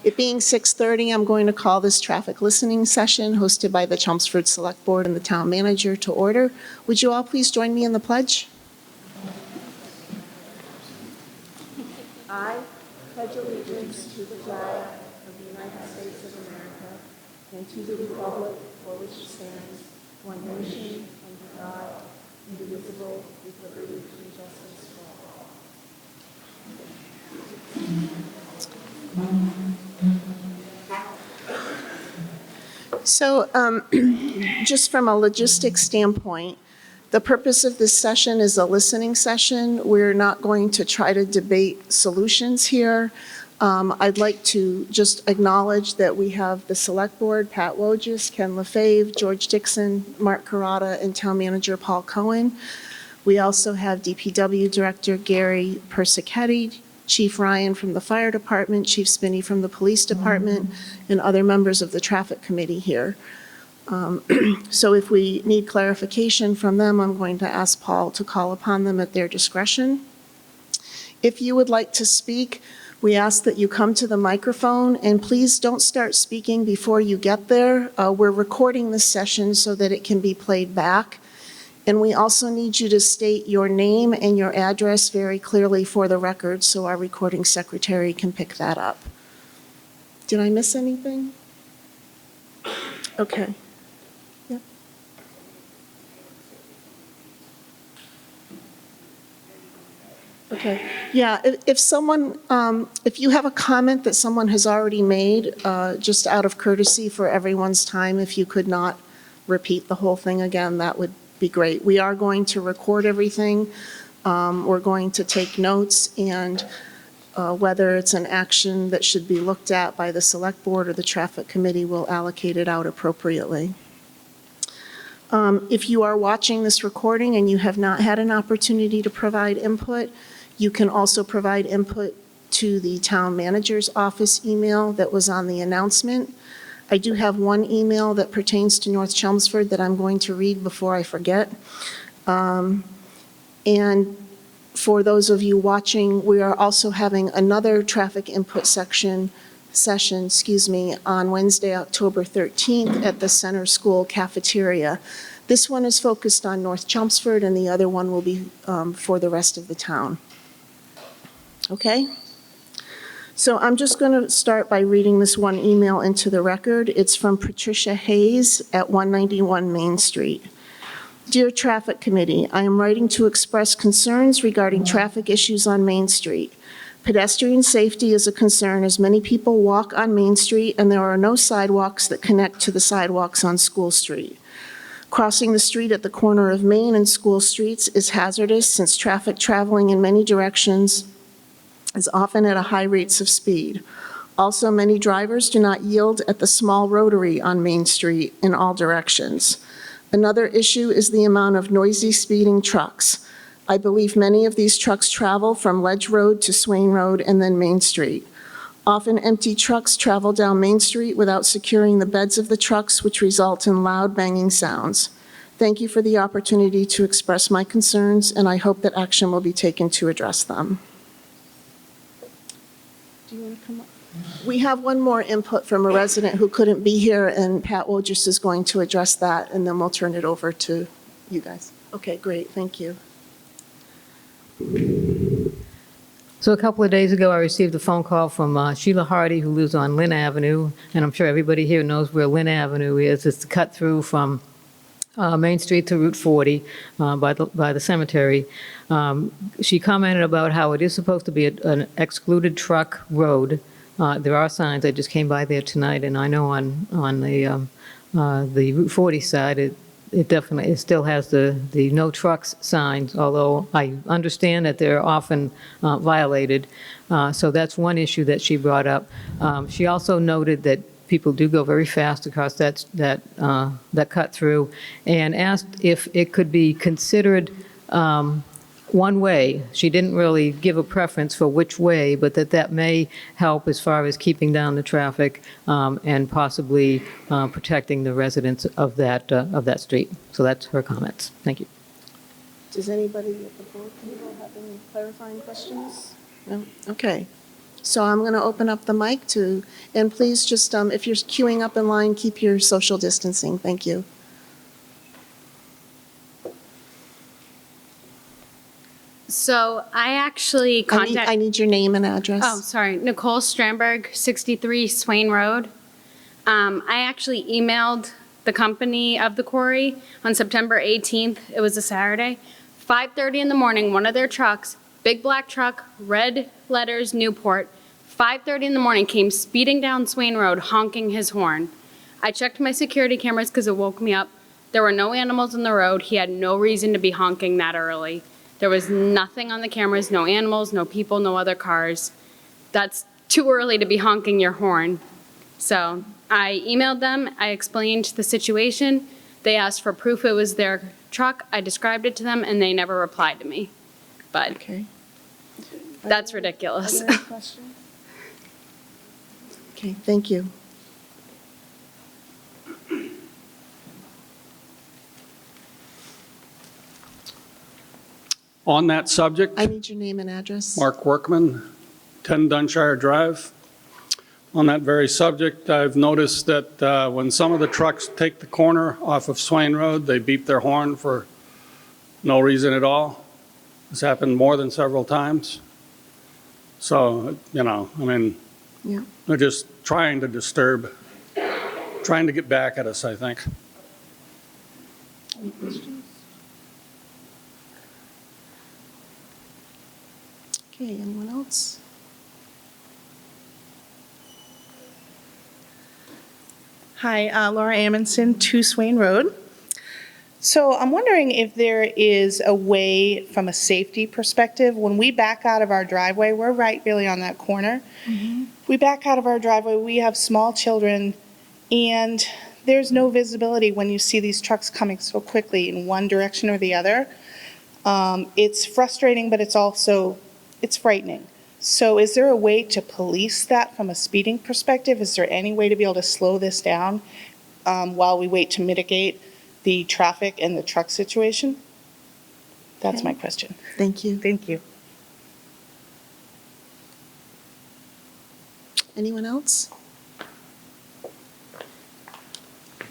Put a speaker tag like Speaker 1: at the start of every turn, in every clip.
Speaker 1: It being 6:30, I'm going to call this traffic listening session hosted by the Chelmsford Select Board and the Town Manager to order. Would you all please join me in the pledge? I pledge allegiance to the flag of the United States of America and to the republic for which it stands, one nation, under God, indivisible, with liberty and justice for all. So just from a logistics standpoint, the purpose of this session is a listening session. We're not going to try to debate solutions here. I'd like to just acknowledge that we have the Select Board, Pat Wojcik, Ken Lefebvre, George Dixon, Mark Carrata, and Town Manager Paul Cohen. We also have DPW Director Gary Persichetti, Chief Ryan from the Fire Department, Chief Spinney from the Police Department, and other members of the Traffic Committee here. So if we need clarification from them, I'm going to ask Paul to call upon them at their discretion. If you would like to speak, we ask that you come to the microphone, and please don't start speaking before you get there. We're recording this session so that it can be played back. And we also need you to state your name and your address very clearly for the record so our recording secretary can pick that up. Did I miss anything? Okay. Yep. Okay. Yeah, if someone, if you have a comment that someone has already made, just out of courtesy for everyone's time, if you could not repeat the whole thing again, that would be great. We are going to record everything. We're going to take notes, and whether it's an action that should be looked at by the Select Board or the Traffic Committee will allocate it out appropriately. If you are watching this recording and you have not had an opportunity to provide input, you can also provide input to the Town Manager's Office email that was on the announcement. I do have one email that pertains to North Chelmsford that I'm going to read before I forget. And for those of you watching, we are also having another traffic input session, on Wednesday, October 13th at the Center School cafeteria. This one is focused on North Chelmsford, and the other one will be for the rest of the town. Okay? So I'm just going to start by reading this one email into the record. It's from Patricia Hayes at 191 Main Street. Dear Traffic Committee, I am writing to express concerns regarding traffic issues on Main Street. Pedestrian safety is a concern as many people walk on Main Street and there are no sidewalks that connect to the sidewalks on School Street. Crossing the street at the corner of Main and School Streets is hazardous since traffic traveling in many directions is often at a high rates of speed. Also, many drivers do not yield at the small rotary on Main Street in all directions. Another issue is the amount of noisy speeding trucks. I believe many of these trucks travel from Ledge Road to Swain Road and then Main Street. Often empty trucks travel down Main Street without securing the beds of the trucks, which result in loud banging sounds. Thank you for the opportunity to express my concerns, and I hope that action will be taken to address them. Do you want to come up? We have one more input from a resident who couldn't be here, and Pat Wojcik is going to address that, and then we'll turn it over to you guys. Okay, great, thank you.
Speaker 2: So a couple of days ago, I received a phone call from Sheila Hardy, who lives on Lynn Avenue, and I'm sure everybody here knows where Lynn Avenue is. It's the cut through from Main Street to Route 40 by the cemetery. She commented about how it is supposed to be an excluded truck road. There are signs. I just came by there tonight, and I know on the Route 40 side, it still has the no trucks signs, although I understand that they're often violated. So that's one issue that she brought up. She also noted that people do go very fast across that cut through, and asked if it could be considered one way. She didn't really give a preference for which way, but that may help as far as keeping down the traffic and possibly protecting the residents of that street. So that's her comments. Thank you.
Speaker 1: Does anybody at the board table have any clarifying questions? No? Okay. So I'm going to open up the mic to, and please just, if you're queuing up in line, keep your social distancing. Thank you.
Speaker 3: So I actually
Speaker 1: I need your name and address.
Speaker 3: Oh, sorry, Nicole Stramberg, 63 Swain Road. I actually emailed the company of the quarry on September 18th. It was a Saturday. 5:30 in the morning, one of their trucks, big black truck, red letters, Newport, 5:30 in the morning came speeding down Swain Road, honking his horn. I checked my security cameras because it woke me up. There were no animals on the road. He had no reason to be honking that early. There was nothing on the cameras, no animals, no people, no other cars. That's too early to be honking your horn. So I emailed them, I explained the situation. They asked for proof it was their truck. I described it to them and they never replied to me. But
Speaker 1: Okay.
Speaker 3: that's
Speaker 1: Are
Speaker 3: ridiculous.
Speaker 1: there any questions? Okay, thank you.
Speaker 4: On that subject,
Speaker 1: I need your name and address.
Speaker 4: Mark Workman, 10 Dunshire Drive. On that very subject, I've noticed that when some of the trucks take the corner off of Swain Road, they beep their horn for no reason at all. This happened more than several times. So, you know, I mean,
Speaker 1: Yeah.
Speaker 4: they're just trying to disturb, trying to get back at us, I think.
Speaker 1: Any questions? Okay, anyone else?
Speaker 5: Hi, Laura Amundson, 2 Swain Road. So I'm wondering if there is a way from a safety perspective, when we back out of our driveway, we're right really on that corner. We back out of our driveway, we have small children, and there's no visibility when you see these trucks coming so quickly in one direction or the other. It's frustrating, but it's frightening. So is there a way to police that from a speeding perspective? Is there any way to be able to slow this down while we wait to mitigate the traffic and the truck situation? That's
Speaker 1: Okay.
Speaker 5: my question.
Speaker 1: Thank you.
Speaker 5: Thank you.
Speaker 1: Anyone else?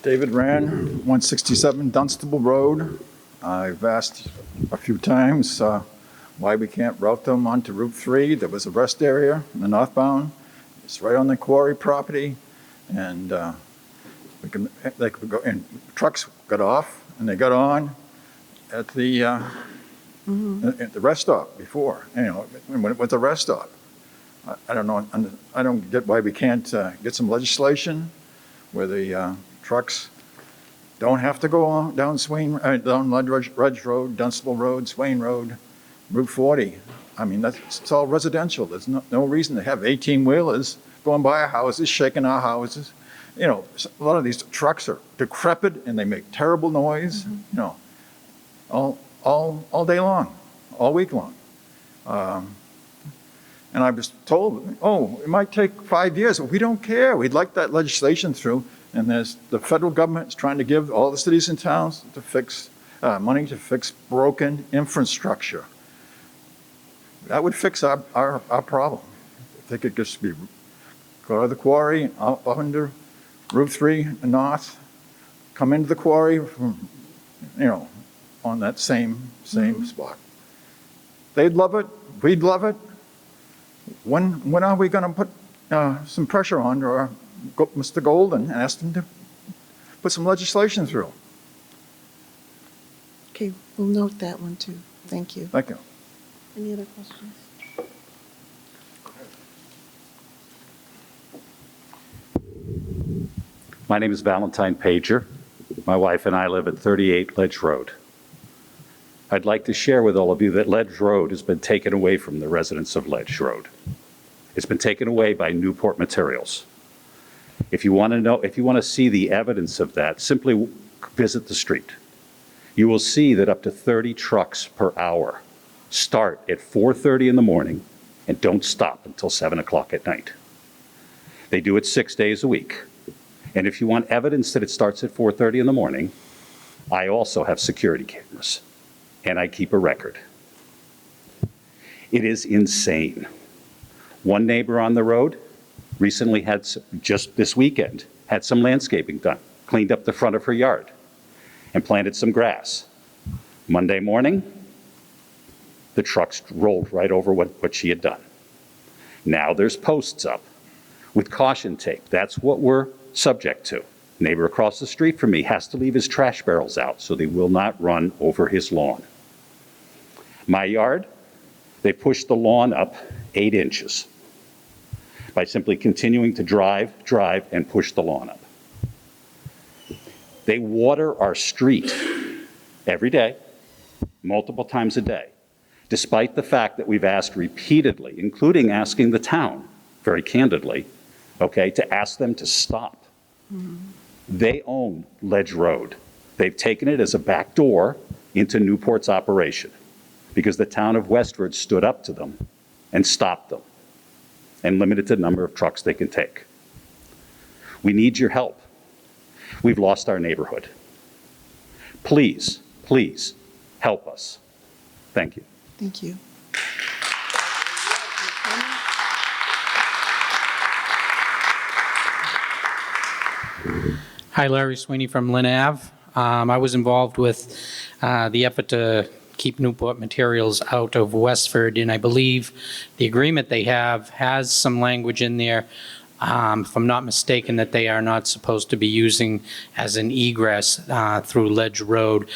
Speaker 6: David Rand, 167 Dunstable Road. I've asked a few times why we can't route them onto Route 3. There was a rest area in the northbound. It's right on the quarry property, and they could go. And trucks got off and they got on at the rest stop before. You know, when it was the rest stop. I don't know. I don't get why we can't get some legislation where the trucks don't have to go down down Ledge Road, Dunstable Road, Swain Road, Route 40. I mean, it's all residential. There's no reason to have 18-wheelers going by our houses, shaking our houses. You know, a lot of these trucks are decrepit and they make terrible noise. You know, all day long, all week long. And I was told, oh, it might take 5 years. Well, we don't care. We'd like that legislation through. And the federal government is trying to give all the cities and towns to fix money to fix broken infrastructure. That would fix our problem. If they could just go to the quarry, up under Route 3 north, come into the quarry from, you know, on that same spot. They'd love it. We'd love it. When are we going to put some pressure on Mr. Golden and ask him to put some legislation through?
Speaker 1: Okay, we'll note that one too. Thank you.
Speaker 6: Thank you.
Speaker 1: Any other questions?
Speaker 7: My name is Valentine Pager. My wife and I live at 38 Ledge Road. I'd like to share with all of you that Ledge Road has been taken away from the residents of Ledge Road. It's been taken away by Newport Materials. If you want to see the evidence of that, simply visit the street. You will see that up to 30 trucks per hour start at 4:30 in the morning and don't stop until 7 o'clock at night. They do it 6 days a week. And if you want evidence that it starts at 4:30 in the morning, I also have security cameras, and I keep a record. It is insane. One neighbor on the road recently had, just this weekend, had some landscaping done, cleaned up the front of her yard and planted some grass. Monday morning, the trucks rolled right over what she had done. Now there's posts up with caution tape. That's what we're subject to. Neighbor across the street from me has to leave his trash barrels out so they will not run over his lawn. My yard, they pushed the lawn up 8 inches by simply continuing to drive, and push the lawn up. They water our street every day, multiple times a day, despite the fact that we've asked repeatedly, including asking the town, very candidly, okay, to ask them to stop. They own Ledge Road. They've taken it as a back door into Newport's operation because the town of Westford stood up to them and stopped them and limited the number of trucks they can take. We need your help. We've lost our neighborhood. Please, please help us. Thank you.
Speaker 1: Thank you.
Speaker 8: Hi, Larry Sweeney from Lynn Ave. I was involved with the effort to keep Newport Materials out of Westford, and I believe the agreement they have has some language in there, if I'm not mistaken, that they are not supposed to be using as an egress through Ledge Road.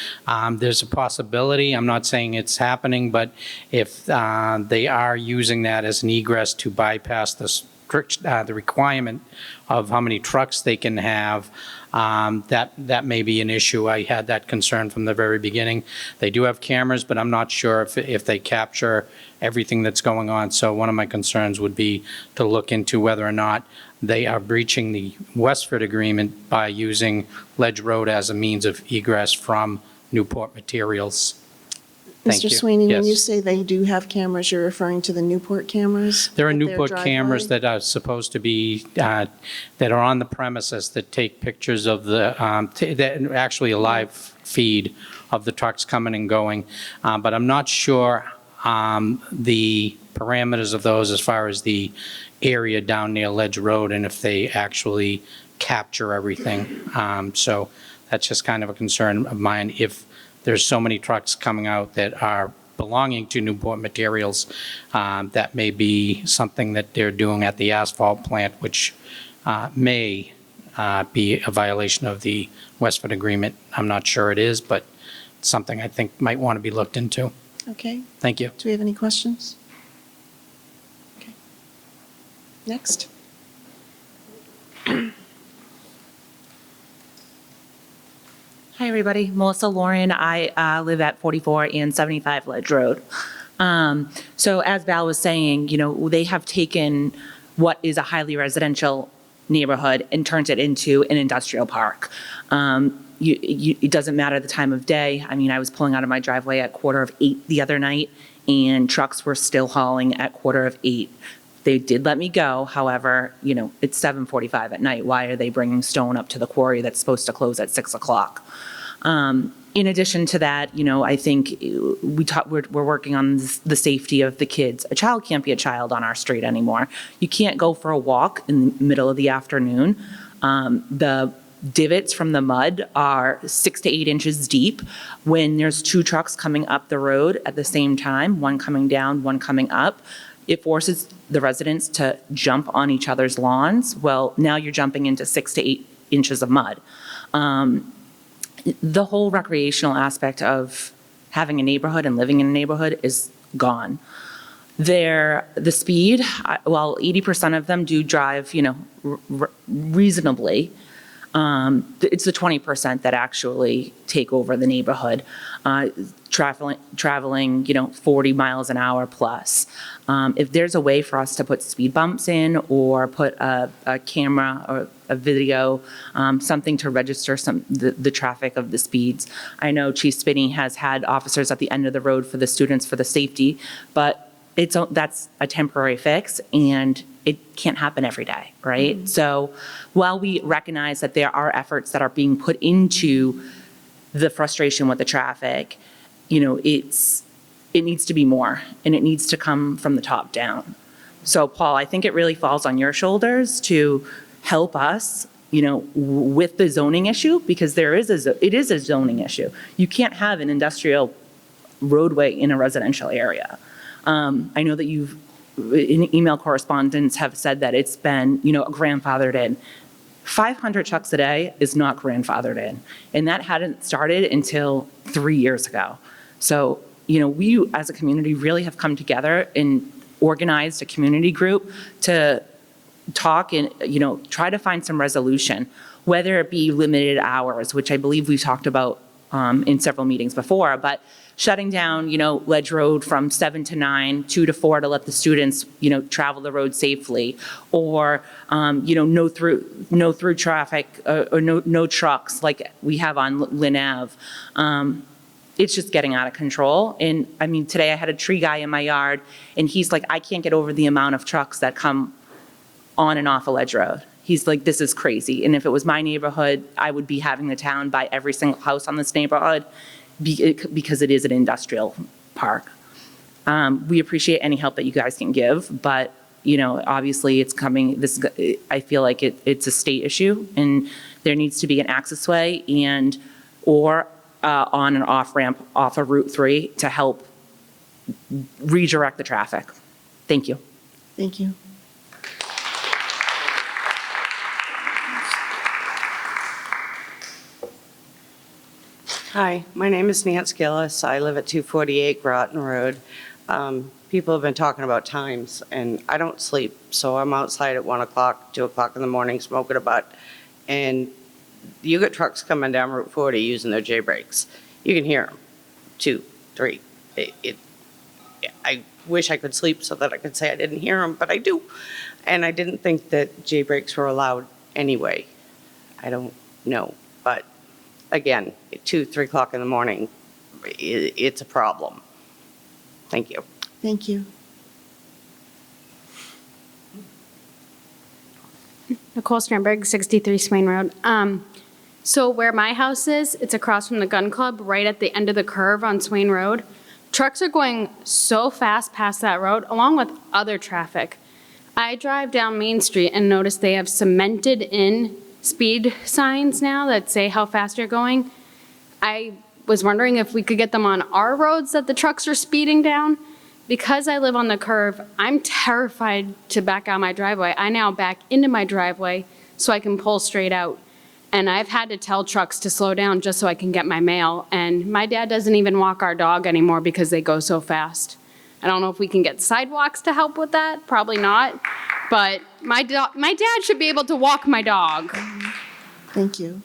Speaker 8: There's a possibility, I'm not saying it's happening, but if they are using that as an egress to bypass the requirement of how many trucks they can have, that may be an issue. I had that concern from the very beginning. They do have cameras, but I'm not sure if they capture everything that's going on. So one of my concerns would be to look into whether or not they are breaching the Westford agreement by using Ledge Road as a means of egress from Newport Materials. Thank
Speaker 1: Mr.
Speaker 8: you.
Speaker 1: Sweeney, when you
Speaker 8: Yes.
Speaker 1: say they do have cameras, you're referring to the Newport cameras?
Speaker 8: There are
Speaker 1: at their
Speaker 8: Newport cameras
Speaker 1: driveway?
Speaker 8: that are supposed to be, that are on the premises that take pictures of the, that actually a live feed of the trucks coming and going. But I'm not sure the parameters of those as far as the area down near Ledge Road and if they actually capture everything. So that's just kind of a concern of mine. If there's so many trucks coming out that are belonging to Newport Materials, that may be something that they're doing at the asphalt plant, which may be a violation of the Westford agreement. I'm not sure it is, but it's something I think might want to be looked into.
Speaker 1: Okay.
Speaker 8: Thank you.
Speaker 1: Do we have any questions? Okay. Next.
Speaker 9: Hi, everybody. Melissa Lauren. I live at 44 and 75 Ledge Road. So as Val was saying, you know, they have taken what is a highly residential neighborhood and turned it into an industrial park. It doesn't matter the time of day. I mean, I was pulling out of my driveway at 7:45 the other night, and trucks were still hauling at 7:45. They did let me go. However, you know, it's 7:45 at night. Why are they bringing stone up to the quarry that's supposed to close at 6 o'clock? In addition to that, you know, I think we're working on the safety of the kids. A child can't be a child on our street anymore. You can't go for a walk in the middle of the afternoon. The divots from the mud are 6 to 8 inches deep. When there's 2 trucks coming up the road at the same time, one coming down, one coming up, it forces the residents to jump on each other's lawns. Well, now you're jumping into 6 to 8 inches of mud. The whole recreational aspect of having a neighborhood and living in a neighborhood is gone. The speed, well, 80% of them do drive, you know, reasonably. It's the 20% that actually take over the neighborhood, traveling, you know, 40 miles an hour plus. If there's a way for us to put speed bumps in or put a camera or a video, something to register the traffic of the speeds. I know Chief Spinney has had officers at the end of the road for the students for the safety, but that's a temporary fix, and it can't happen every day, right? Mm-hmm. So while we recognize that there are efforts that are being put into the frustration with the traffic, you know, it needs to be more, and it needs to come from the top down. So Paul, I think it really falls on your shoulders to help us, with the zoning issue, because it is a zoning issue. You can't have an industrial roadway in a residential area. I know that you've, in email correspondence, have said that it's been, grandfathered in. 500 trucks a day is not grandfathered in, and that hadn't started until 3 years ago. So, we as a community really have come together and organized a community group to talk and, try to find some resolution, whether it be limited hours, which I believe we've talked about in several meetings before, but shutting down, Ledge Road from 7 to 9, 2 to 4 to let the students, travel the road safely, or, no through traffic or no trucks like we have on Lynn Ave. It's just getting out of control. And I mean, today I had a tree guy in my yard, and he's like, I can't get over the amount of trucks that come on and off a Ledge Road. He's like, this is crazy. And if it was my neighborhood, I would be having the town buy every single house on this neighborhood because it is an industrial park. We appreciate any help that you guys can give, but obviously it's coming. I feel like it's a state issue, and there needs to be an access way or on and off ramp off of Route 3 to help redirect the traffic. Thank you.
Speaker 1: Thank you.
Speaker 10: Hi, my name is Nance Gillis. I live at 248 Groton Road. People have been talking about times, and I don't sleep, so I'm outside at 1 o'clock, 2 o'clock in the morning smoking a butt, and you get trucks coming down Route 40 using their J brakes. You can hear them, 2, 3. I wish I could sleep so that I could say I didn't hear them, but I do. And I didn't think that J brakes were allowed anyway. I don't know, but again, at 2, 3 o'clock in the morning, it's a problem. Thank you.
Speaker 1: Thank you.
Speaker 3: Nicole Sternberg, 63 Swain Road. So where my house is, it's across from the gun club, right at the end of the curve on Swain Road. Trucks are going so fast past that road, along with other traffic. I drive down Main Street and notice they have cemented in speed signs now that say how fast you're going. I was wondering if we could get them on our roads that the trucks are speeding down. Because I live on the curve, I'm terrified to back out my driveway. I now back into my driveway so I can pull straight out. And I've had to tell trucks to slow down just so I can get my mail. And my dad doesn't even walk our dog anymore because they go so fast. I don't know if we can get sidewalks to help with that. Probably not. But my dad should be able to walk my dog.
Speaker 1: Thank you.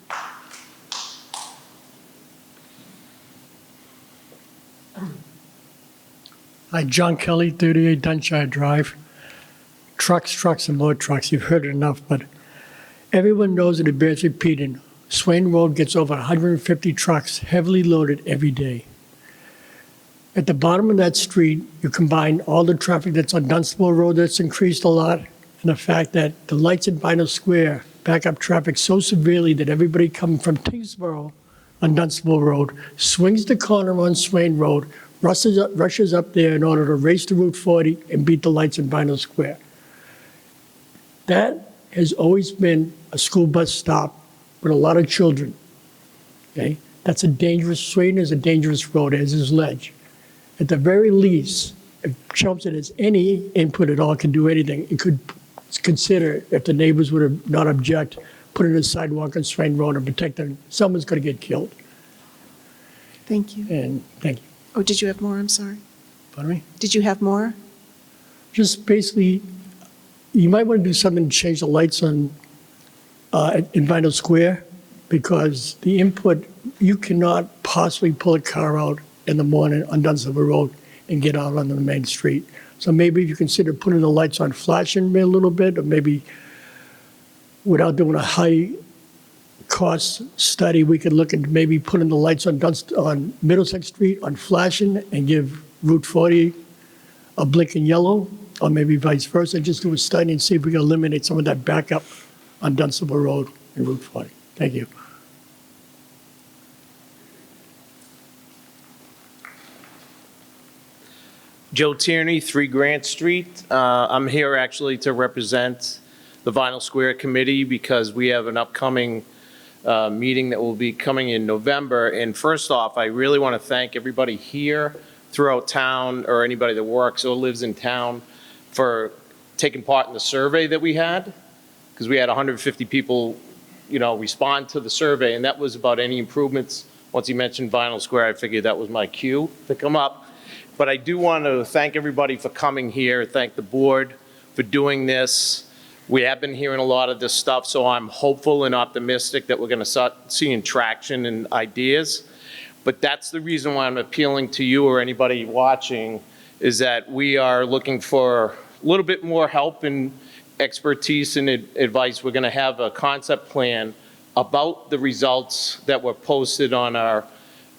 Speaker 11: Hi, John Kelly, 38 Dunshire Drive. Trucks, and more trucks. You've heard it enough, but everyone knows that it bears repeating. Swain Road gets over 150 trucks heavily loaded every day. At the bottom of that street, you combine all the traffic that's on Dunstable Road that's increased a lot, and the fact that the lights in Vinyl Square back up traffic so severely that everybody coming from Tingsboro on Dunstable Road swings the corner on Swain Road, rushes up there in order to race to Route 40 and beat the lights in Vinyl Square. That has always been a school bus stop with a lot of children, okay? That's a dangerous, Swain is a dangerous road, as is Ledge. At the very least, if Chelmsford has any input at all, can do anything, it could consider, if the neighbors would have not object, putting a sidewalk on Swain Road and protect them. Someone's gonna get killed.
Speaker 1: Thank you.
Speaker 11: And thank you.
Speaker 1: Oh, did you have more? I'm sorry.
Speaker 11: Pardon me?
Speaker 1: Did you have more?
Speaker 11: Just basically, you might want to do something to change the lights on in Vinyl Square, because the input, you cannot possibly pull a car out in the morning on Dunstable Road and get out on the main street. So maybe if you consider putting the lights on flashing a little bit, or maybe without doing a high cost study, we could look at maybe putting the lights on Middlesex Street on flashing and give Route 40 a blinking yellow, or maybe vice versa. Just do a study and see if we can eliminate some of that backup on Dunstable Road and Route 40. Thank you.
Speaker 12: Joe Tierney, 3 Grant Street. I'm here actually to represent the Vinyl Square Committee because we have an upcoming meeting that will be coming in November. And first off, I really want to thank everybody here throughout town, or anybody that works or lives in town, for taking part in the survey that we had, because we had 150 people, respond to the survey, and that was about any improvements. Once he mentioned Vinyl Square, I figured that was my cue to come up. But I do want to thank everybody for coming here, thank the board for doing this. We have been hearing a lot of this stuff, so I'm hopeful and optimistic that we're going to start seeing traction and ideas. But that's the reason why I'm appealing to you or anybody watching, is that we are looking for a little bit more help and expertise and advice. We're going to have a concept plan about the results that were posted on our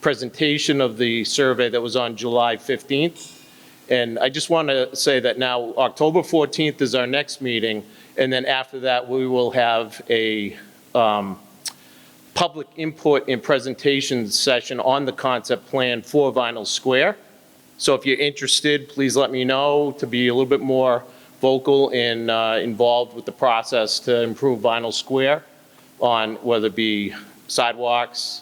Speaker 12: presentation of the survey that was on July 15th. And I just want to say that now October 14th is our next meeting, and then after that we will have a public input and presentation session on the concept plan for Vinyl Square. So if you're interested, please let me know to be a little bit more vocal and involved with the process to improve Vinyl Square, on whether it be sidewalks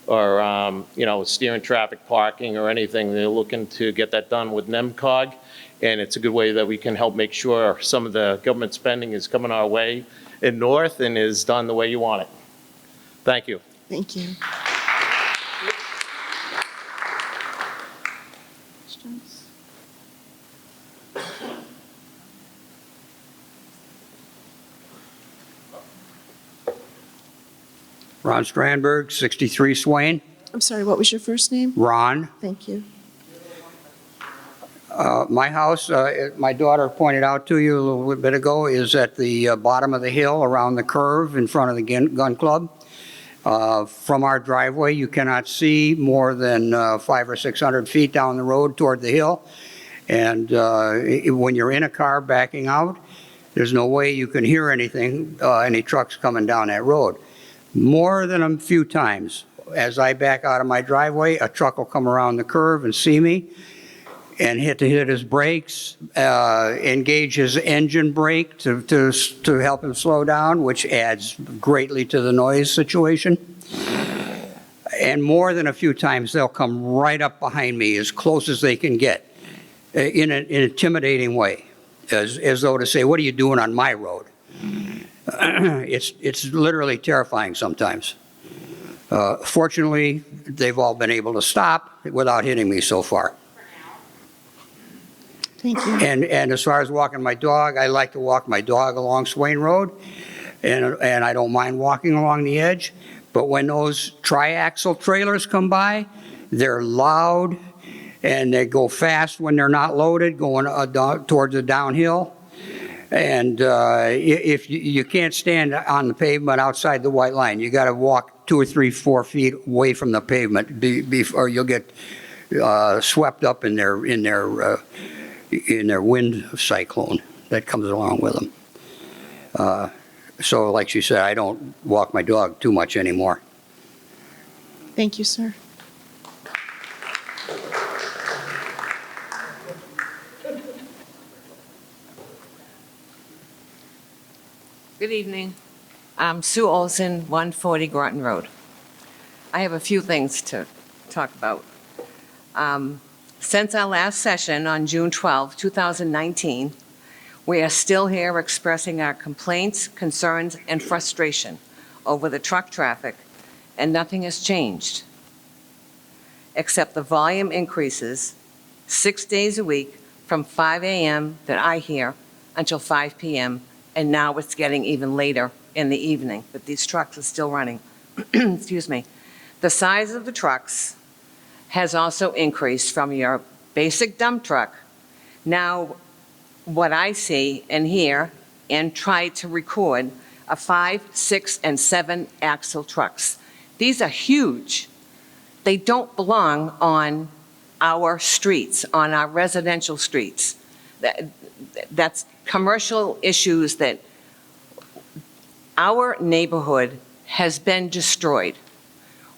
Speaker 12: or steering traffic, parking, or anything. They're looking to get that done with NEMCOG, and it's a good way that we can help make sure some of the government spending is coming our way in North and is done the way you want it. Thank you.
Speaker 1: Thank you. Questions?
Speaker 13: Ron Strandberg, 63 Swain.
Speaker 1: I'm sorry, what was your first name?
Speaker 13: Ron.
Speaker 1: Thank you.
Speaker 13: My house, my daughter pointed out to you a little bit ago, is at the bottom of the hill around the curve in front of the gun club. From our driveway, you cannot see more than 500 or 600 feet down the road toward the hill. And when you're in a car backing out, there's no way you can hear anything, any trucks coming down that road. More than a few times, as I back out of my driveway, a truck will come around the curve and see me and hit his brakes, engage his engine brake to help him slow down, which adds greatly to the noise situation. And more than a few times, they'll come right up behind me as close as they can get in an intimidating way, as though to say, what are you doing on my road? It's literally terrifying sometimes. Fortunately, they've all been able to stop without hitting me so far.
Speaker 1: Thank you.
Speaker 13: And as far as walking my dog, I like to walk my dog along Swain Road, and I don't mind walking along the edge. But when those triaxle trailers come by, they're loud, and they go fast when they're not loaded, going towards the downhill. And if you can't stand on the pavement outside the white line, you got to walk 2 or 3, 4 feet away from the pavement before you'll get swept up in their wind cyclone that comes along with them. So like she said, I don't walk my dog too much anymore.
Speaker 1: Thank you, sir.
Speaker 14: Good evening. I'm Sue Olson, 140 Groton Road. I have a few things to talk about. Since our last session on June 12, 2019, we are still here expressing our complaints, concerns, and frustration over the truck traffic, and nothing has changed, except the volume increases 6 days a week from 5 a.m. that I hear until 5 p.m., and now it's getting even later in the evening, but these trucks are still running. Excuse me. The size of the trucks has also increased from your basic dump truck. Now, what I see and hear and try to record are 5, 6, and 7 axle trucks. These are huge. They don't belong on our streets, on our residential streets. That's commercial issues that our neighborhood has been destroyed.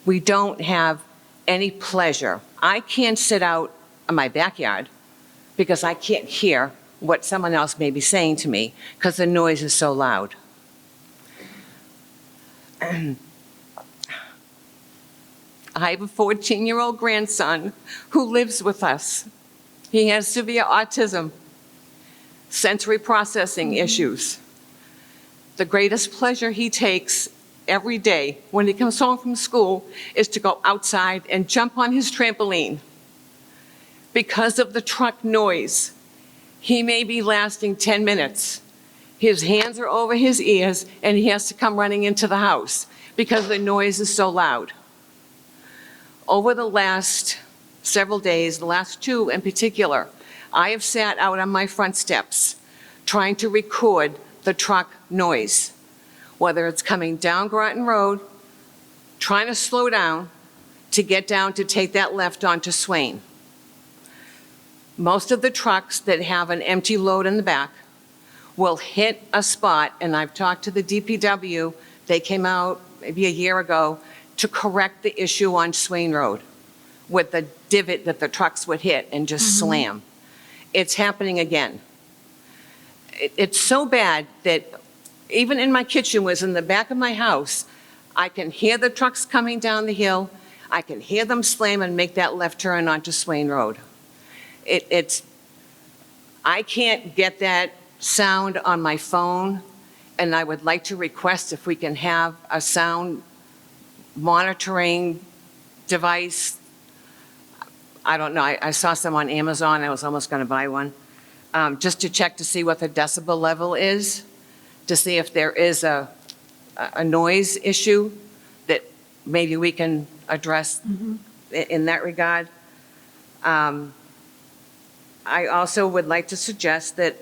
Speaker 14: We don't have any pleasure. I can't sit out in my backyard because I can't hear what someone else may be saying to me because the noise is so loud. I have a 14-year-old grandson who lives with us. He has severe autism, sensory processing issues. The greatest pleasure he takes every day when he comes home from school is to go outside and jump on his trampoline. Because of the truck noise, he may be lasting 10 minutes. His hands are over his ears and he has to come running into the house because the noise is so loud. Over the last several days, the last 2 in particular, I have sat out on my front steps trying to record the truck noise, whether it's coming down Groton Road, trying to slow down to get down to take that left onto Swain. Most of the trucks that have an empty load in the back will hit a spot, and I've talked to the DPW, they came out maybe a year ago to correct the issue on Swain Road with the divot that the trucks would hit and just slam. It's happening again. It's so bad that even in my kitchen, was in the back of my house, I can hear the trucks coming down the hill. I can hear them slam and make that left turn onto Swain Road. I can't get that sound on my phone, and I would like to request if we can have a sound monitoring device. I don't know, I saw some on Amazon, I was almost gonna buy one, just to check to see what the decibel level is, to see if there is a noise issue that maybe we can address in that regard. I also would like to suggest that,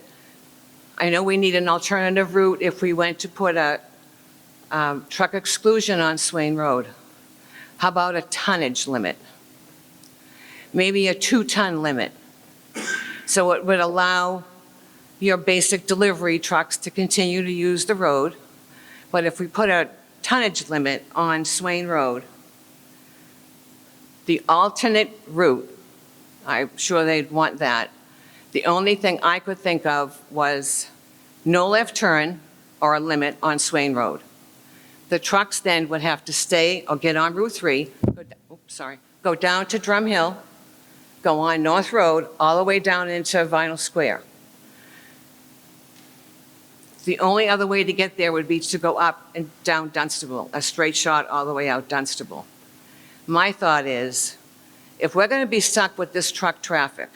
Speaker 14: I know we need an alternative route if we went to put a truck exclusion on Swain Road. How about a tonnage limit? Maybe a 2-ton limit. So it would allow your basic delivery trucks to continue to use the road. But if we put a tonnage limit on Swain Road, the alternate route, I'm sure they'd want that. The only thing I could think of was no left turn or a limit on Swain Road. The trucks then would have to stay or get on Route 3, go down to Drum Hill, go on North Road, all the way down into Vinyl Square. The only other way to get there would be to go up and down Dunstable, a straight shot all the way out Dunstable. My thought is, if we're going to be stuck with this truck traffic,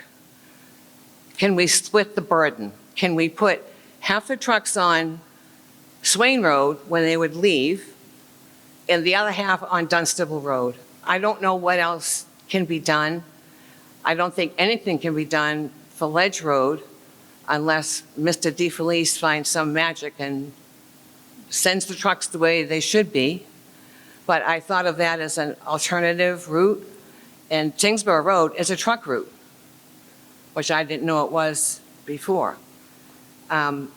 Speaker 14: can we split the burden? Can we put half the trucks on Swain Road when they would leave and the other half on Dunstable Road? I don't know what else can be done. I don't think anything can be done for Ledge Road unless Mr. DeFelice finds some magic and sends the trucks the way they should be. But I thought of that as an alternative route. And Tingsboro Road is a truck route, which I didn't know it was before. I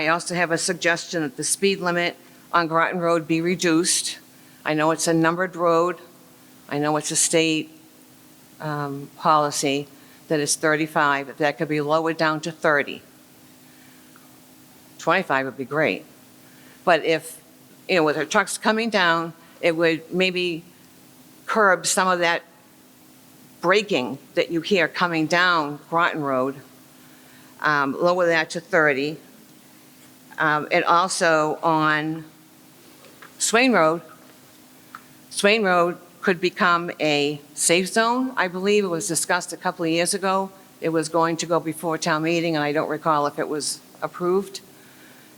Speaker 14: also have a suggestion that the speed limit on Groton Road be reduced. I know it's a numbered road. I know it's a state policy that is 35. If that could be lowered down to 30. 25 would be great. But if, with the trucks coming down, it would maybe curb some of that braking that you hear coming down Groton Road, lower that to 30. And also on Swain Road could become a safe zone. I believe it was discussed a couple of years ago. It was going to go before town meeting, and I don't recall if it was approved.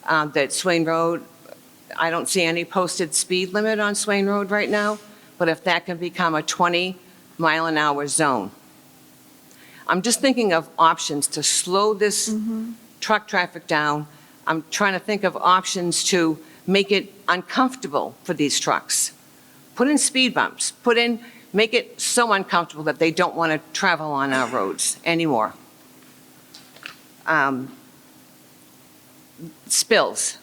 Speaker 14: That Swain Road, I don't see any posted speed limit on Swain Road right now, but if that can become a 20-mile-an-hour zone. I'm just thinking of options to slow this truck traffic down. I'm trying to think of options to make it uncomfortable for these trucks. Put in speed bumps, make it so uncomfortable that they don't want to travel on our roads anymore. Spills.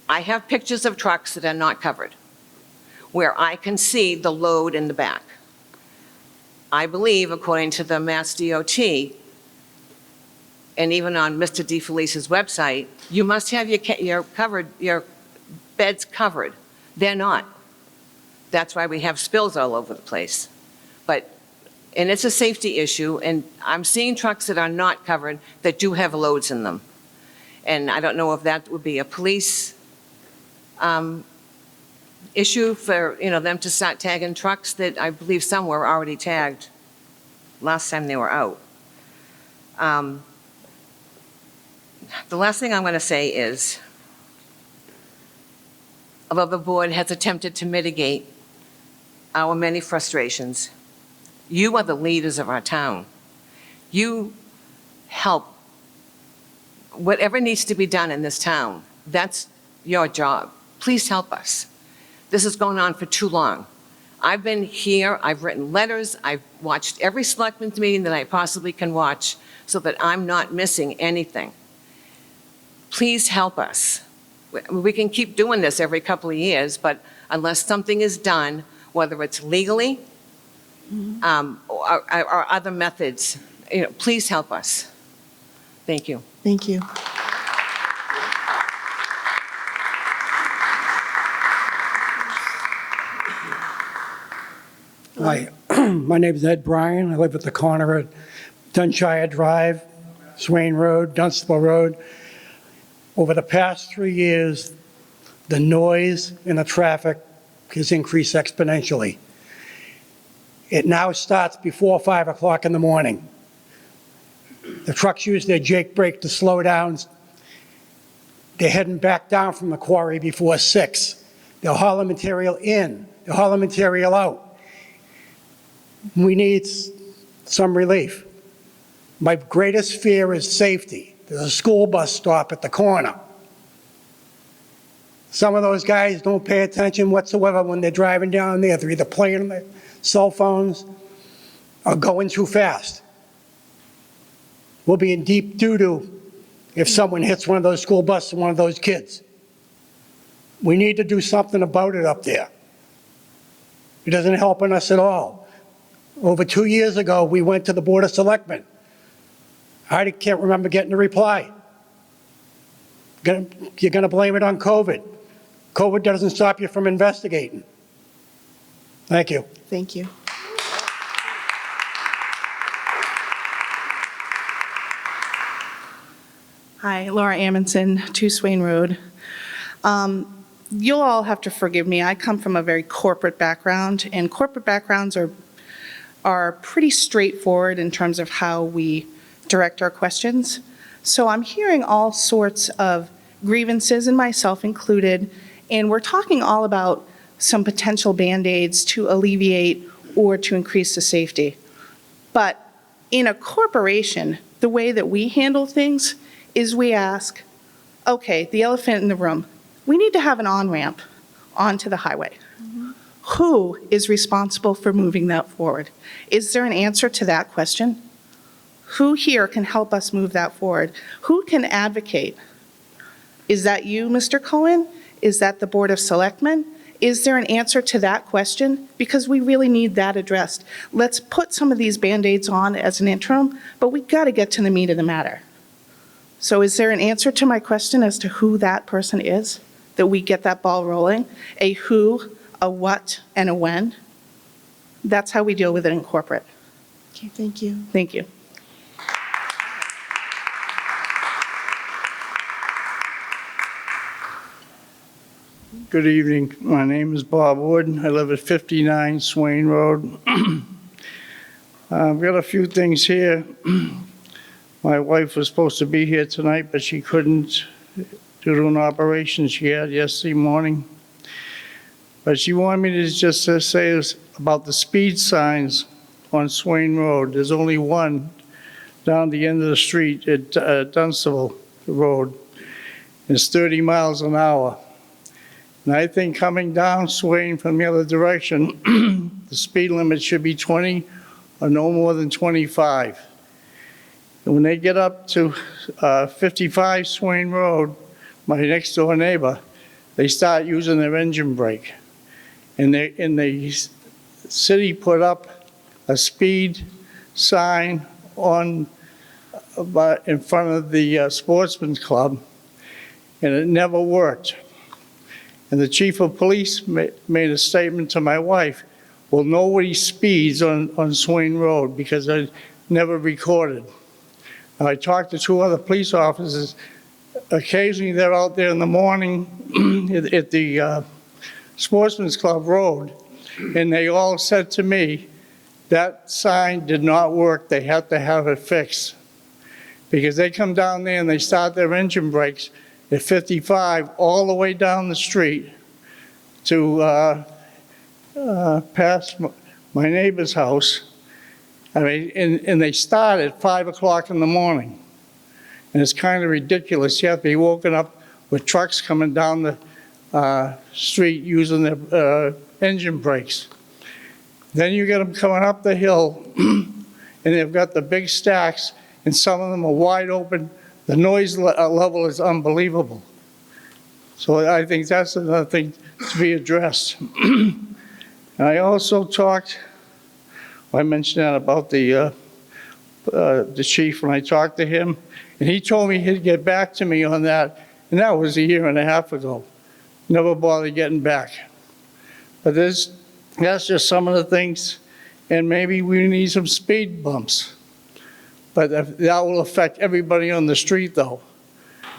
Speaker 14: I have pictures of trucks that are not covered, where I can see the load in the back. I believe, according to the Mass DOT, and even on Mr. DeFelice's website, you must have your beds covered. They're not. That's why we have spills all over the place. And it's a safety issue, and I'm seeing trucks that are not covered that do have loads in them. And I don't know if that would be a police issue for, them to start tagging trucks that I believe some were already tagged last time they were out. The last thing I'm going to say is, although the board has attempted to mitigate our many frustrations, you are the leaders of our town. You help whatever needs to be done in this town. That's your job. Please help us. This has gone on for too long. I've been here, I've written letters, I've watched every selectmen's meeting that I possibly can watch so that I'm not missing anything. Please help us. We can keep doing this every couple of years, but unless something is done, whether it's legally or other methods, please help us. Thank you.
Speaker 1: Thank you.
Speaker 15: Hi, my name is Ed Bryan. I live at the corner of Dunshire Drive, Swain Road, Dunstable Road. Over the past 3 years, the noise and the traffic has increased exponentially. It now starts before 5 o'clock in the morning. The trucks use their Jake brake to slow down. They're heading back down from the quarry before 6. They'll haul the material in, they'll haul the material out. We need some relief. My greatest fear is safety. There's a school bus stop at the corner. Some of those guys don't pay attention whatsoever when they're driving down there. They're either playing on their cell phones or going too fast. We'll be in deep doo-doo if someone hits one of those school buses and one of those kids. We need to do something about it up there. It doesn't help us at all. Over 2 years ago, we went to the Board of Selectmen. I can't remember getting a reply. You're going to blame it on COVID. COVID doesn't stop you from investigating. Thank you.
Speaker 1: Thank you.
Speaker 5: Hi, Laura Amundson, 2 Swain Road. You'll all have to forgive me. I come from a very corporate background, and corporate backgrounds are pretty straightforward in terms of how we direct our questions. So I'm hearing all sorts of grievances, and myself included, and we're talking all about some potential Band-Aids to alleviate or to increase the safety. But in a corporation, the way that we handle things is we ask, okay, the elephant in the room, we need to have an on-ramp onto the highway. Who is responsible for moving that forward? Is there an answer to that question? Who here can help us move that forward? Who can advocate? Is that you, Mr. Cohen? Is that the Board of Selectmen? Is there an answer to that question? Because we really need that addressed. Let's put some of these Band-Aids on as an interim, but we've got to get to the meat of the matter. So is there an answer to my question as to who that person is, that we get that ball rolling? A who, a what, and a when? That's how we deal with it in corporate.
Speaker 1: Okay, thank you.
Speaker 5: Thank you.
Speaker 16: Good evening. My name is Bob Wood. I live at 59 Swain Road. I've got a few things here. My wife was supposed to be here tonight, but she couldn't due to an operation she had yesterday morning. But she wanted me to just say about the speed signs on Swain Road. There's only one down the end of the street at Dunstable Road. It's 30 miles an hour. And I think coming down Swain from the other direction, the speed limit should be 20 or no more than 25. And when they get up to 55 Swain Road, my next door neighbor, they start using their engine brake. And the city put up a speed sign on, in front of the Sportsman's Club, and it never worked. And the chief of police made a statement to my wife, well, nobody speeds on Swain Road because I never recorded. Now, I talked to 2 other police officers. Occasionally, they're out there in the morning at the Sportsman's Club Road, and they all said to me, that sign did not work. They had to have it fixed. Because they come down there and they start their engine brakes at 55 all the way down the street to past my neighbor's house. I mean, and they start at 5 o'clock in the morning. And it's kind of ridiculous. You have to be woken up with trucks coming down the street using their engine brakes. Then you get them coming up the hill, and they've got the big stacks, and some of them are wide open. The noise level is unbelievable. So I think that's another thing to be addressed. And I also talked, I mentioned that about the chief when I talked to him, and he told me he'd get back to me on that, and that was a year and a half ago. Never bothered getting back. But that's just some of the things, and maybe we need some speed bumps. But that will affect everybody on the street, though,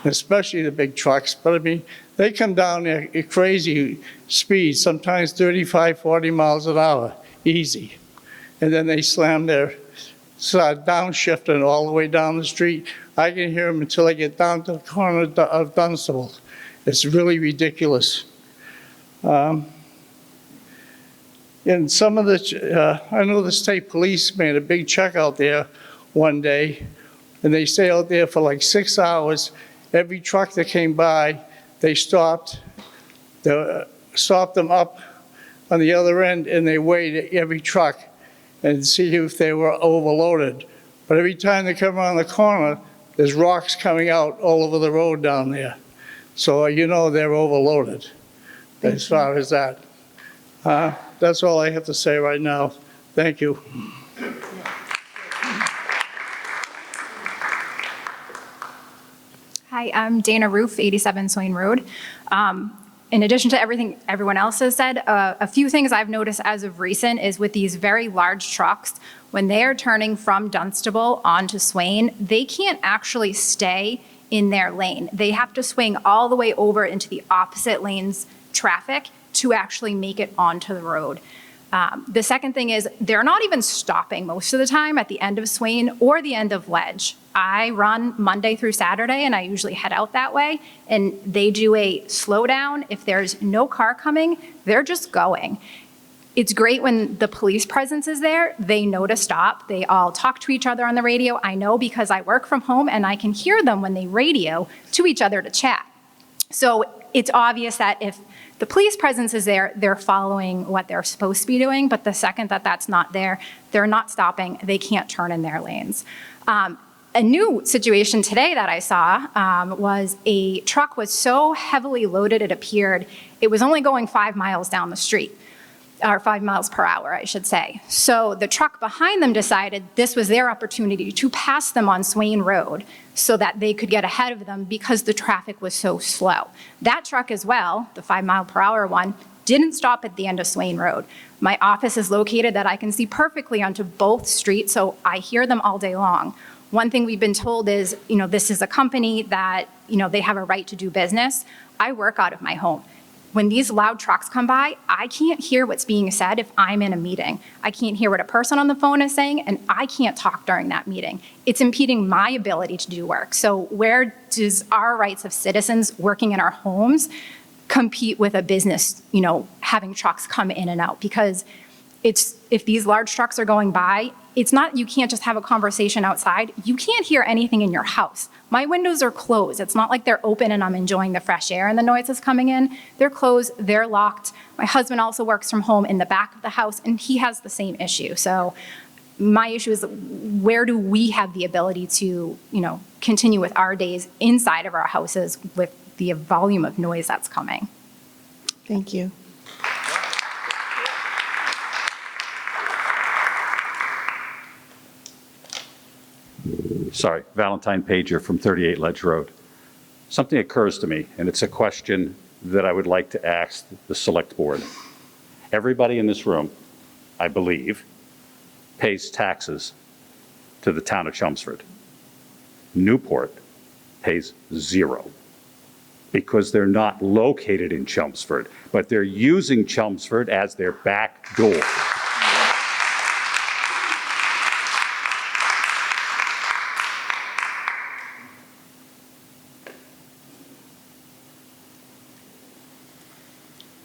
Speaker 16: especially the big trucks. But I mean, they come down there at crazy speeds, sometimes 35, 40 miles an hour, easy. And then they slam their downshifting all the way down the street. I can hear them until I get down to the corner of Dunstable. It's really ridiculous. And some of the, I know the state police made a big check out there one day, and they stay out there for like 6 hours. Every truck that came by, they stopped them up on the other end, and they weighed every truck and see if they were overloaded. But every time they come around the corner, there's rocks coming out all over the road down there. So you know they're overloaded as far as that. That's all I have to say right now. Thank you.
Speaker 17: Hi, I'm Dana Roof, 87 Swain Road. In addition to everything everyone else has said, a few things I've noticed as of recent is with these very large trucks, when they are turning from Dunstable onto Swain, they can't actually stay in their lane. They have to swing all the way over into the opposite lane's traffic to actually make it onto the road. The second thing is they're not even stopping most of the time at the end of Swain or the end of Ledge. I run Monday through Saturday, and I usually head out that way, and they do a slowdown. If there's no car coming, they're just going. It's great when the police presence is there. They know to stop. They all talk to each other on the radio. I know because I work from home, and I can hear them when they radio to each other to chat. So it's obvious that if the police presence is there, they're following what they're supposed to be doing, but the second that that's not there, they're not stopping. They can't turn in their lanes. A new situation today that I saw was a truck was so heavily loaded, it appeared it was only going 5 miles down the street, or 5 miles per hour, I should say. So the truck behind them decided this was their opportunity to pass them on Swain Road so that they could get ahead of them because the traffic was so slow. That truck as well, the 5 mile per hour one, didn't stop at the end of Swain Road. My office is located that I can see perfectly onto both streets, so I hear them all day long. One thing we've been told is, this is a company that, they have a right to do business. I work out of my home. When these loud trucks come by, I can't hear what's being said if I'm in a meeting. I can't hear what a person on the phone is saying, and I can't talk during that meeting. It's impeding my ability to do work. So where does our rights of citizens working in our homes compete with a business, having trucks come in and out? Because if these large trucks are going by, it's not, you can't just have a conversation outside. You can't hear anything in your house. My windows are closed. It's not like they're open and I'm enjoying the fresh air and the noise is coming in. They're closed, they're locked. My husband also works from home in the back of the house, and he has the same issue. So my issue is, where do we have the ability to, continue with our days inside of our houses with the volume of noise that's coming?
Speaker 1: Thank you.
Speaker 7: Sorry, Valentine Pager from 38 Ledge Road. Something occurs to me, and it's a question that I would like to ask the Select Board. Everybody in this room, I believe, pays taxes to the town of Chelmsford. Newport pays 0 because they're not located in Chelmsford, but they're using Chelmsford as their back door.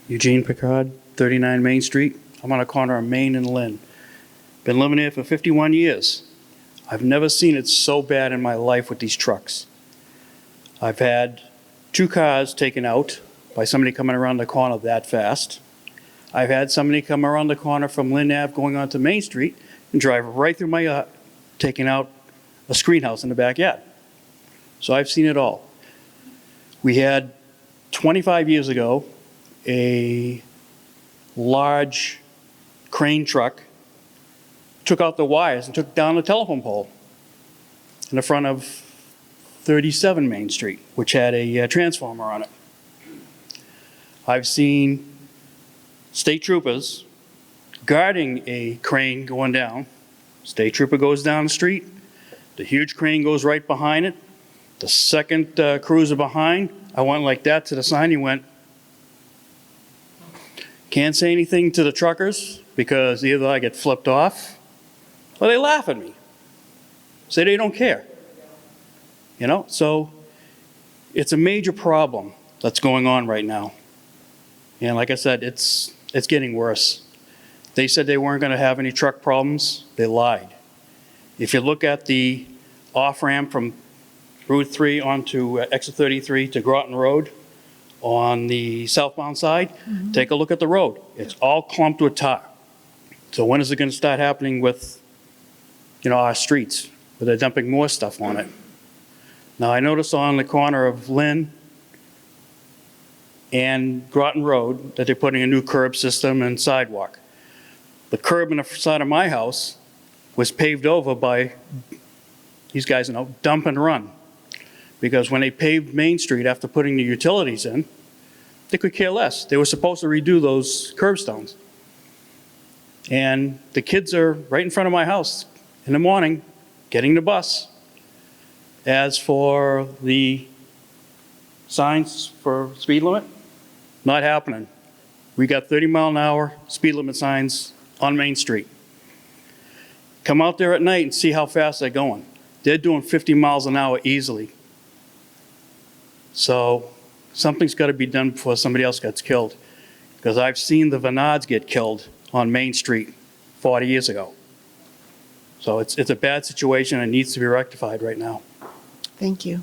Speaker 18: Eugene Picard, 39 Main Street. I'm on a corner of Main and Lynn. Been living here for 51 years. I've never seen it so bad in my life with these trucks. I've had 2 cars taken out by somebody coming around the corner that fast. I've had somebody come around the corner from Lynn Ave going onto Main Street and drive right through my yard, taking out a screen house in the backyard. So I've seen it all. We had 25 years ago a large crane truck took out the wires and took down the telephone pole in the front of 37 Main Street, which had a transformer on it. I've seen state troopers guarding a crane going down. State trooper goes down the street, the huge crane goes right behind it. The second cruiser behind, I went like that to the sign, he went, can't say anything to the truckers because either I get flipped off or they laugh at me. Say they don't care. You know, so it's a major problem that's going on right now. And like I said, it's getting worse. They said they weren't going to have any truck problems. They lied. If you look at the off-ramp from Route 3 onto exit 33 to Groton Road, on the southbound side, take a look at the road. It's all clumped with tar. So when is it going to start happening with, you know, our streets, where they're dumping more stuff on it? Now, I noticed on the corner of Lynn and Groton Road that they're putting a new curb system and sidewalk. The curb in the side of my house was paved over by these guys, you know, dump and run. Because when they paved Main Street after putting the utilities in, they could care less. They were supposed to redo those curbstones. And the kids are right in front of my house in the morning getting the bus. As for the signs for speed limit, not happening. We got 30-mile-an-hour speed limit signs on Main Street. Come out there at night and see how fast they're going. They're doing 50 miles an hour easily. So something's got to be done before somebody else gets killed. Because I've seen the Venards get killed on Main Street 40 years ago. So it's a bad situation and needs to be rectified right now.
Speaker 1: Thank you.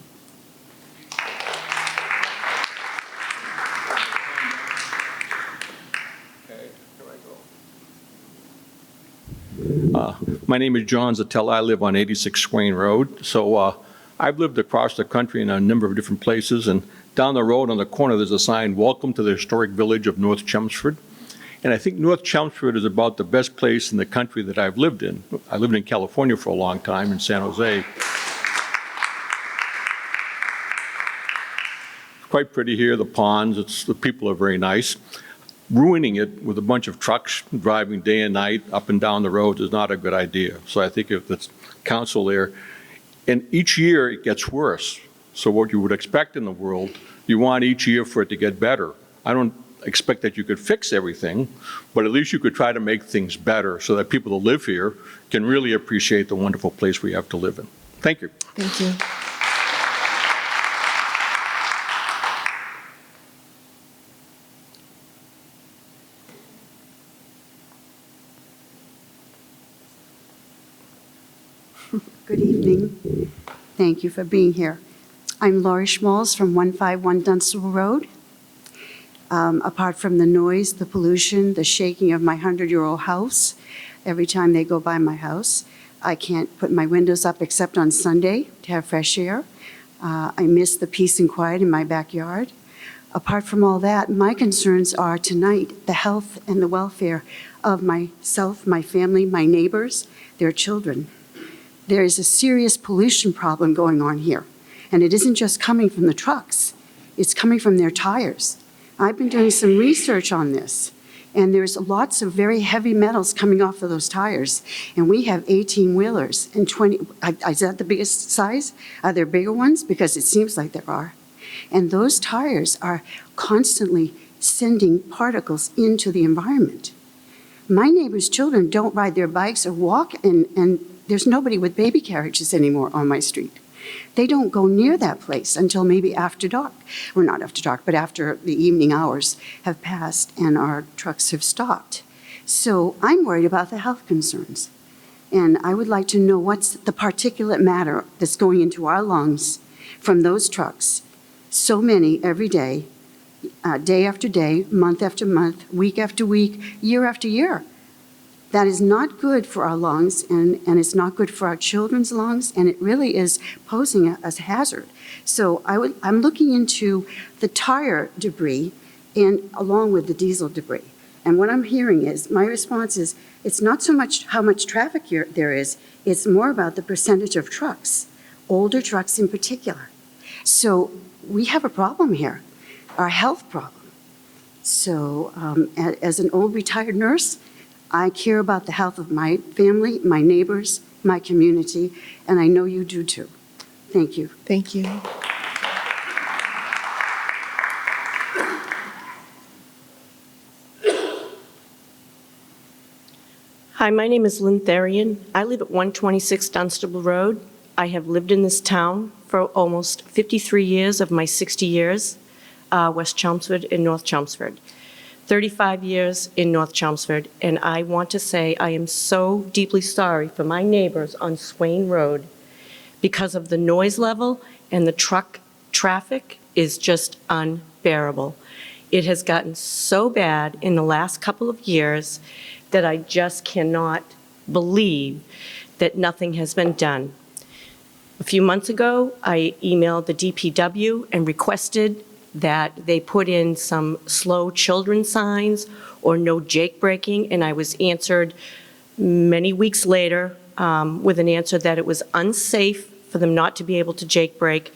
Speaker 19: My name is John Zatella. I live on 86 Swain Road. So I've lived across the country in a number of different places, and down the road on the corner there's a sign, "Welcome to the historic village of North Chelmsford." And I think North Chelmsford is about the best place in the country that I've lived in. I lived in California for a long time, in San Jose. Quite pretty here, the ponds, the people are very nice. Ruining it with a bunch of trucks driving day and night up and down the roads is not a good idea. So I think if the council there, and each year it gets worse. So what you would expect in the world, you want each year for it to get better. I don't expect that you could fix everything, but at least you could try to make things better so that people that live here can really appreciate the wonderful place we have to live in. Thank you.
Speaker 1: Thank you.
Speaker 20: Good evening. Thank you for being here. I'm Laurie Schmalz from 151 Dunstable Road. Apart from the noise, the pollution, the shaking of my 100-year-old house, every time they go by my house, I can't put my windows up except on Sunday to have fresh air. I miss the peace and quiet in my backyard. Apart from all that, my concerns are tonight the health and the welfare of myself, my family, my neighbors, their children. there is a serious pollution problem going on here. And it isn't just coming from the trucks, it's coming from their tires. I've been doing some research on this, and there's lots of very heavy metals coming off of those tires. And we have 18-wheelers and 20, is that the biggest size? Are there bigger ones? Because it seems like there are. And those tires are constantly sending particles into the environment. My neighbor's children don't ride their bikes or walk, and there's nobody with baby carriages anymore on my street. They don't go near that place until maybe after dark. Well, not after dark, but after the evening hours have passed and our trucks have stopped. So I'm worried about the health concerns. And I would like to know what's the particulate matter that's going into our lungs from those trucks. So many every day, day after day, month after month, week after week, year after year. That is not good for our lungs, and it's not good for our children's lungs, and it really is posing a hazard. So I'm looking into the tire debris and along with the diesel debris. And what I'm hearing is, my response is, it's not so much how much traffic there is, it's more about the percentage of trucks, older trucks in particular. So we have a problem here, our health problem. So as an old retired nurse, I care about the health of my family, my neighbors, my community, and I know you do too. Thank you.
Speaker 1: Thank you.
Speaker 21: Hi, my name is Lynn Avenue. I live at 126 Dunstable Road. I have lived in this town for almost 53 years of my 60 years, West Chelmsford and North Chelmsford. 35 years in North Chelmsford, and I want to say I am so deeply sorry for my neighbors on Swain Road because of the noise level, and the truck traffic is just unbearable. It has gotten so bad in the last couple of years that I just cannot believe that nothing has been done. A few months ago, I emailed the DPW and requested that they put in some slow children signs or no jake braking, and I was answered many weeks later with an answer that it was unsafe for them not to be able to jake brake,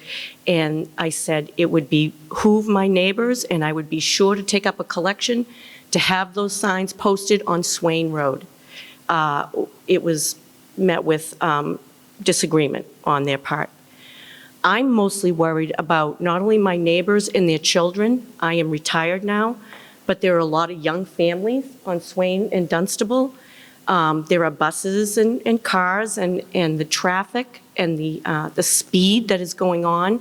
Speaker 21: and I said it would behoove my neighbors and I would be sure to take up a collection to have those signs posted on Swain Road. It was met with disagreement on their part. I'm mostly worried about not only my neighbors and their children. I am retired now, but there are a lot of young families on Swain and Dunstable. There are buses and cars and the traffic and the speed that is going on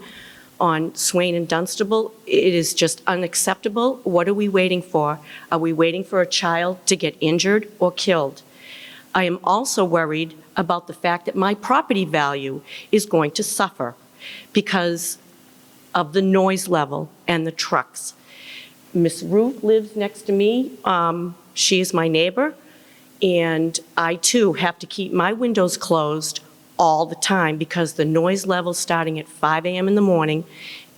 Speaker 21: Swain and Dunstable. It is just unacceptable. What are we waiting for? Are we waiting for a child to get injured or killed? I am also worried about the fact that my property value is going to suffer because of the noise level and the trucks. Miss Ruth lives next to me. She is my neighbor, and I too have to keep my windows closed all the time because the noise level starting at 5 a.m. in the morning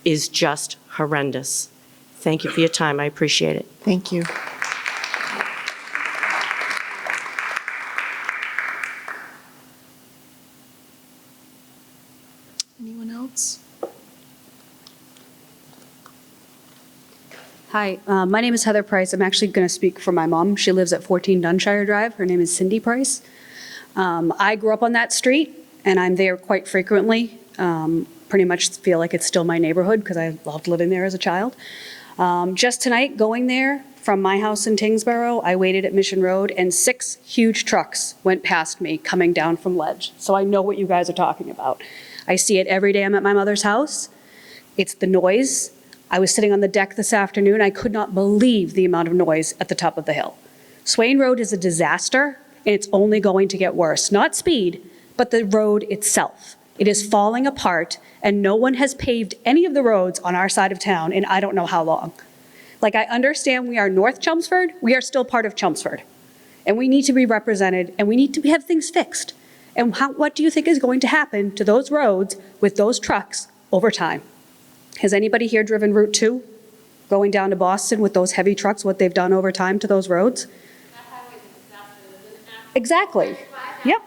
Speaker 21: is just horrendous. Thank you for your time. I appreciate it.
Speaker 1: Thank you. Anyone else?
Speaker 22: Hi, my name is Heather Price. I'm actually going to speak for my mom. She lives at 14 Dunshire Drive. Her name is Cindy Price. I grew up on that street, and I'm there quite frequently. Pretty much feel like it's still my neighborhood because I loved living there as a child. Just tonight, going there from my house in Tingsboro, I waited at Mission Road, and 6 huge trucks went past me coming down from Ledge. So I know what you guys are talking about. I see it every day I'm at my mother's house. It's the noise. I was sitting on the deck this afternoon. I could not believe the amount of noise at the top of the hill. Swain Road is a disaster, and it's only going to get worse. Not speed, but the road itself. It is falling apart, and no one has paved any of the roads on our side of town in I don't know how long. Like, I understand we are North Chelmsford. We are still part of Chelmsford, and we need to be represented, and we need to have things fixed. And what do you think is going to happen to those roads with those trucks over time? Has anybody here driven Route 2, going down to Boston with those heavy trucks, what they've done over time to those roads? Exactly. Yep.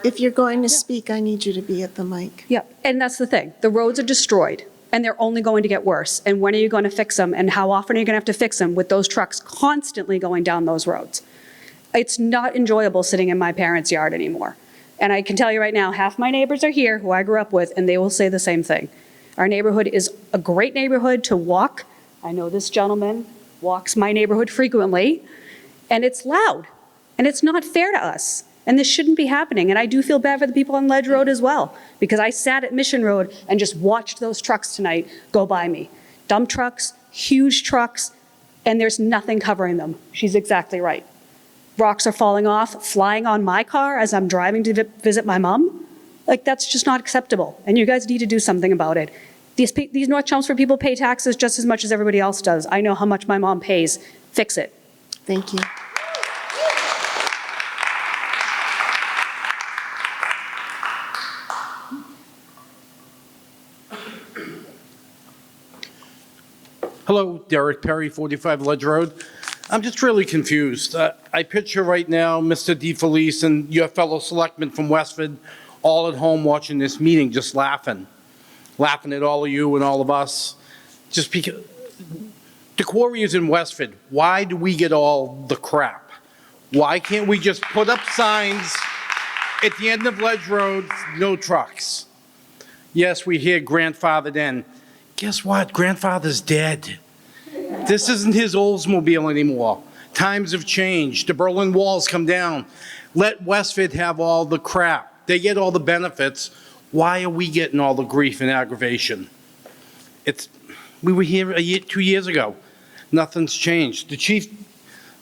Speaker 1: If you're going to speak, I need you to be at the mic.
Speaker 22: Yep, and that's the thing. The roads are destroyed, and they're only going to get worse. And when are you going to fix them, and how often are you going to have to fix them with those trucks constantly going down those roads? It's not enjoyable sitting in my parents' yard anymore. And I can tell you right now, half my neighbors are here, who I grew up with, and they will say the same thing. Our neighborhood is a great neighborhood to walk. I know this gentleman walks my neighborhood frequently, and it's loud, and it's not fair to us. And this shouldn't be happening. And I do feel bad for the people on Ledge Road as well, because I sat at Mission Road and just watched those trucks tonight go by me. Dump trucks, huge trucks, and there's nothing covering them. She's exactly right. Rocks are falling off, flying on my car as I'm driving to visit my mom. Like, that's just not acceptable. And you guys need to do something about it. These North Chelmsford people pay taxes just as much as everybody else does. I know how much my mom pays. Fix it.
Speaker 1: Thank you.
Speaker 18: Hello, Derek Perry, 45 Ledge Road. I'm just really confused. I picture right now Mr. DeFelice and your fellow selectmen from Westford all at home watching this meeting, just laughing at all of you and all of us. Just because the quarry is in Westford. Why do we get all the crap? Why can't we just put up signs at the end of Ledge Road, no trucks? Yes, we hear grandfathered in. Guess what? Grandfather's dead. This isn't his Oldsmobile anymore. Times have changed. The Berlin Wall's come down. Let Westford have all the crap. They get all the benefits. Why are we getting all the grief and aggravation? We were here 2 years ago. Nothing's changed. The chief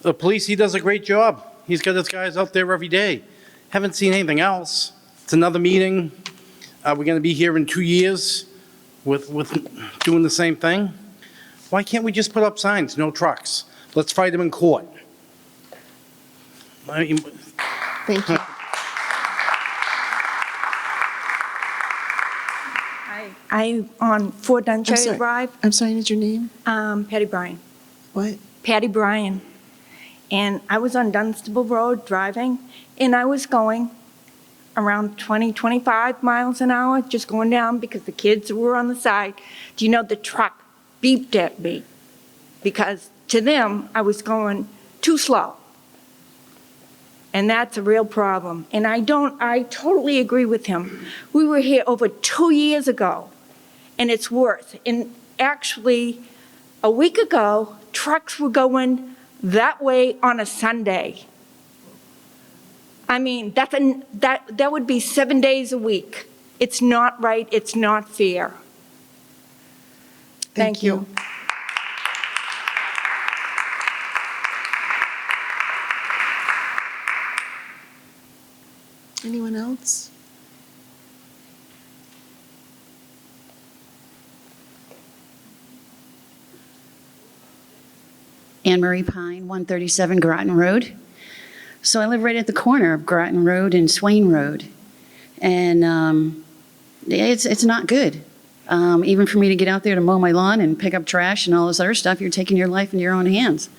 Speaker 18: of police, he does a great job. He's got his guys out there every day. Haven't seen anything else. It's another meeting. We're going to be here in 2 years with doing the same thing. Why can't we just put up signs, no trucks? Let's fight them in court.
Speaker 1: Thank you.
Speaker 2: I'm on 4 Dunstable Drive.
Speaker 1: I'm sorry, what's your name?
Speaker 2: Patty Bryan.
Speaker 1: What?
Speaker 2: Patty Bryan. And I was on Dunstable Road driving, and I was going around 20, 25 miles an hour, just going down because the kids were on the side. Do you know the truck beeped at me? Because to them, I was going too slow. And that's a real problem. And I totally agree with him. We were here over 2 years ago, and it's worse. And actually, a week ago, trucks were going that way on a Sunday. I mean, that would be 7 days a week. It's not right. It's not fair. Thank you.
Speaker 1: Anyone else?
Speaker 4: Anne Marie Pine, 137 Groton Road. So I live right at the corner of Groton Road and Swain Road. And it's not good. Even for me to get out there to mow my lawn and pick up trash and all this other stuff, you're taking your life in your own hands.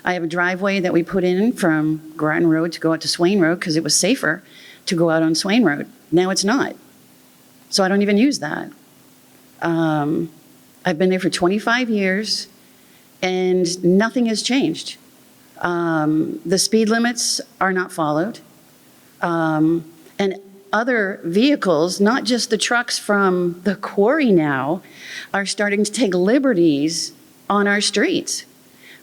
Speaker 4: I have a driveway that we put in from Groton Road to go out to Swain Road because it was safer to go out on Swain Road. Now it's not. So I don't even use that. I've been there for 25 years and nothing has changed. The speed limits are not followed. And other vehicles, not just the trucks from the quarry now, are starting to take liberties on our streets.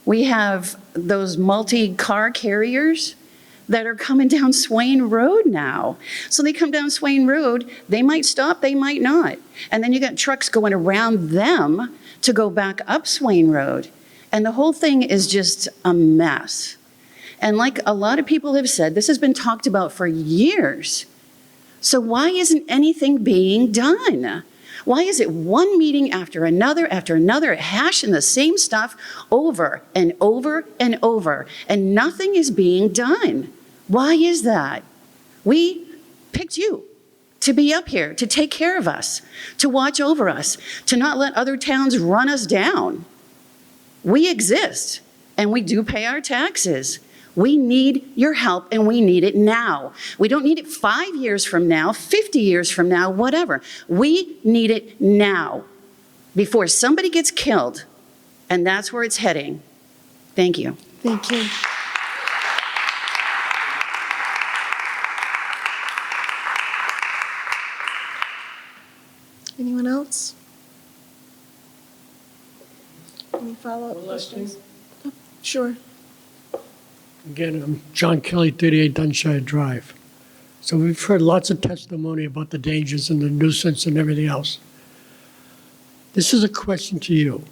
Speaker 4: We have those multi-car carriers that are coming down Swain Road now. So they come down Swain Road, they might stop, they might not. And then you got trucks going around them to go back up Swain Road. And the whole thing is just a mess. And like a lot of people have said, this has been talked about for years. So why isn't anything being done? Why is it one meeting after another, hashing the same stuff over and over and over, and nothing is being done? Why is that? We picked you to be up here, to take care of us, to watch over us, to not let other towns run us down. We exist, and we do pay our taxes. We need your help, and we need it now. We don't need it 5 years from now, 50 years from now, whatever. We need it now before somebody gets killed, and that's where it's heading. Thank you.
Speaker 1: Thank you. Anyone else? Any follow-up questions? Oh, sure.
Speaker 11: Again, I'm John Kelly, 38 Dunshire Drive. So we've heard lots of testimony about the dangers and the nuisance and everything else. This is a question to you.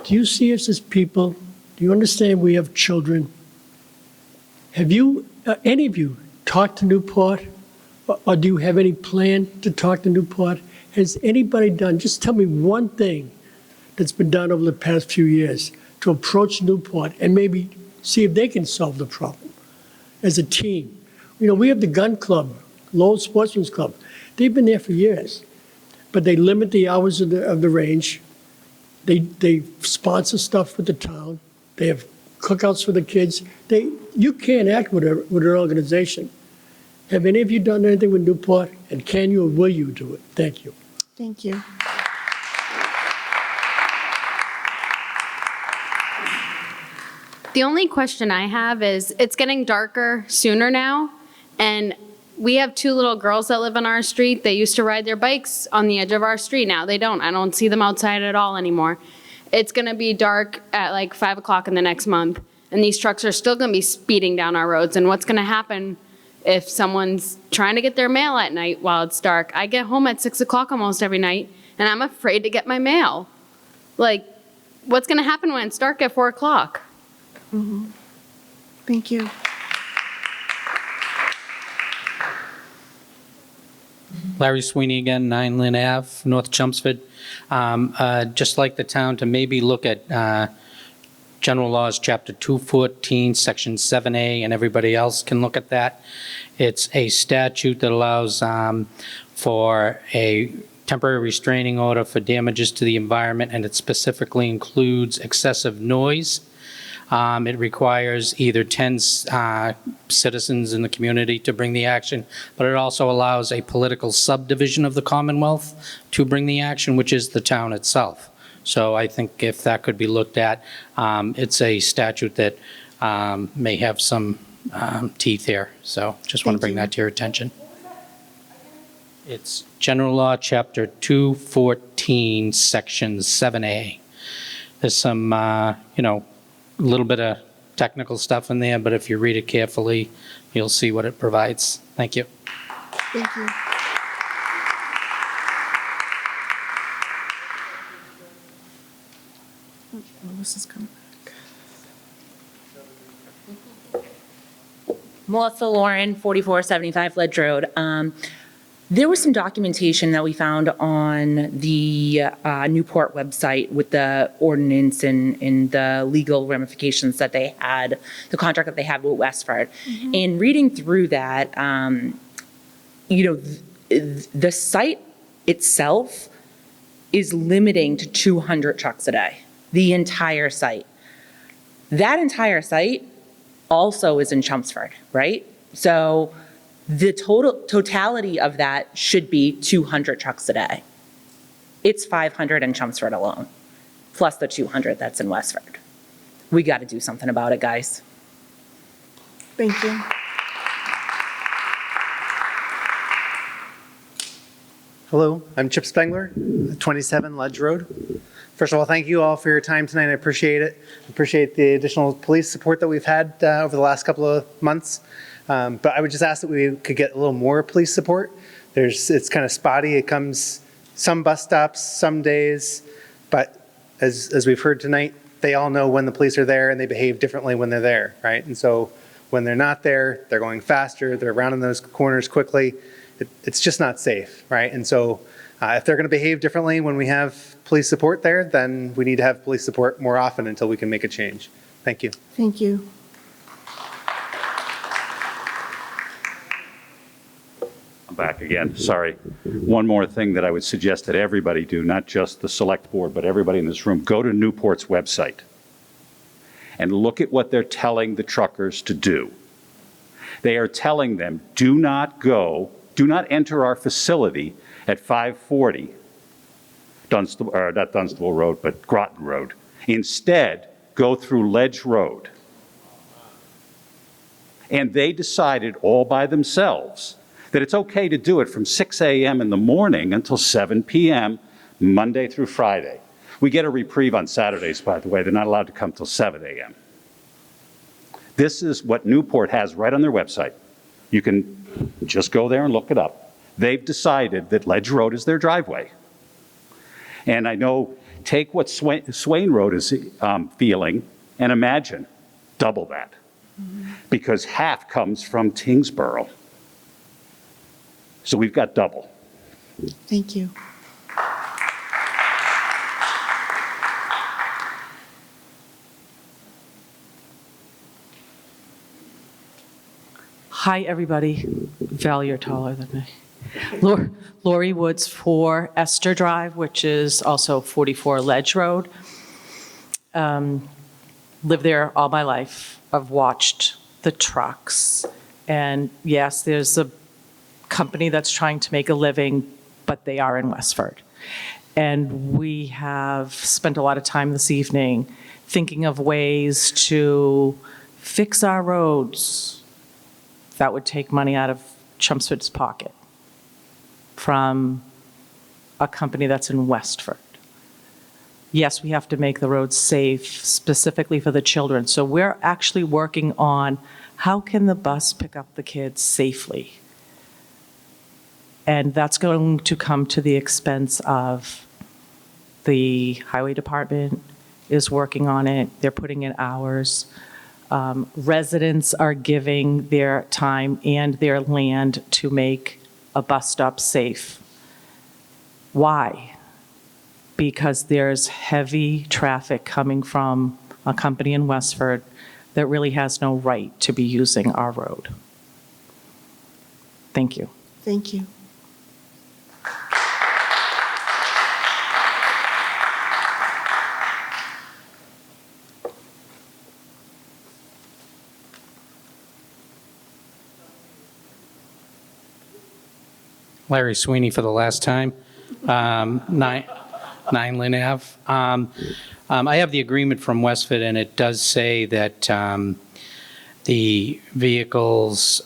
Speaker 11: Do you see us as people? Do you understand we have children? Have you, any of you, talked to Newport? Or do you have any plan to talk to Newport? Has anybody done, just tell me one thing that's been done over the past few years to approach Newport and maybe see if they can solve the problem as a team. You know, we have the gun club, Lowell Sportsman's Club. They've been there for years, but they limit the hours of the range. They sponsor stuff for the town. They have cookouts for the kids. You can't act with an organization. Have any of you done anything with Newport? And can you or will you do it? Thank you.
Speaker 1: Thank you.
Speaker 3: The only question I have is, it's getting darker sooner now, and we have 2 little girls that live on our street. They used to ride their bikes on the edge of our street. Now they don't. I don't see them outside at all anymore. It's gonna be dark at like 5 o'clock in the next month, and these trucks are still gonna be speeding down our roads. And what's gonna happen if someone's trying to get their mail at night while it's dark? I get home at 6 o'clock almost every night, and I'm afraid to get my mail. Like, what's gonna happen when it's dark at 4 o'clock?
Speaker 1: Mm-hmm. Thank you.
Speaker 6: Larry Sweeney again, 9 Lynn Ave, North Chelmsford. Just like the town to maybe look at General Laws, Chapter 214, Section 7A, and everybody else can look at that. It's a statute that allows for a temporary restraining order for damages to the environment, and it specifically includes excessive noise. It requires either 10 citizens in the community to bring the action, but it also allows a political subdivision of the Commonwealth to bring the action, which is the town itself. So I think if that could be looked at, it's a statute that may have some teeth here. So just want to bring that to your attention. It's General Law, Chapter 214, Section 7A. There's some, a little bit of technical stuff in there, but if you read it carefully, you'll see what it provides. Thank you.
Speaker 1: Thank you. Melissa's coming back.
Speaker 9: Melissa Lauren, 4475 Ledge Road. There was some documentation that we found on the Newport website with the ordinance and the legal ramifications that they had, the contract that they had with Westford. Mm-hmm. And reading through that, the site itself is limiting to 200 trucks a day, the entire site. That entire site also is in Chelmsford, right? So the totality of that should be 200 trucks a day. It's 500 in Chelmsford alone, plus the 200 that's in Westford. We got to do something about it, guys.
Speaker 1: Thank you.
Speaker 8: Hello, I'm Chip Spengler, 27 Ledge Road. First of all, thank you all for your time tonight. I appreciate it. I appreciate the additional police support that we've had over the last couple of months. But I would just ask that we could get a little more police support. It's kind of spotty. It comes some bus stops, some days, but as we've heard tonight, they all know when the police are there and they behave differently when they're there, right? And so when they're not there, they're going faster, they're rounding those corners quickly. It's just not safe, right? And so if they're going to behave differently when we have police support there, then we need to have police support more often until we can make a change. Thank you.
Speaker 1: Thank you.
Speaker 7: I'm back again, sorry. One more thing that I would suggest that everybody do, not just the select board, but everybody in this room, go to Newport's website and look at what they're telling the truckers to do. They are telling them, do not enter our facility at 540 Dunstable, or not Dunstable Road, but Groton Road. Instead, go through Ledge Road. And they decided all by themselves that it's okay to do it from 6 a.m. in the morning until 7 p.m. Monday through Friday. We get a reprieve on Saturdays, by the way. They're not allowed to come till 7 a.m. This is what Newport has right on their website. You can just go there and look it up. They've decided that Ledge Road is their driveway. And I know, take what Swain Road is feeling and imagine double that. Because half comes from Tingsboro. So we've got double.
Speaker 1: Thank you.
Speaker 10: Hi, everybody. Val, you're taller than me. Laurie Woods, 4 Esther Drive, which is also 44 Ledge Road. Lived there all my life. I've watched the trucks. And yes, there's a company that's trying to make a living, but they are in Westford. And we have spent a lot of time this evening thinking of ways to fix our roads that would take money out of Chelmsford's pocket from a company that's in Westford. Yes, we have to make the roads safe specifically for the children. So we're actually working on how can the bus pick up the kids safely? And that's going to come to the expense of the highway department is working on it. They're putting in hours. Residents are giving their time and their land to make a bus stop safe. Why? Because there's heavy traffic coming from a company in Westford that really has no right to be using our road. Thank you.
Speaker 1: Thank you.
Speaker 6: Larry Sweeney for the last time. 9 Lynn Ave. I have the agreement from Westford, and it does say that the vehicles,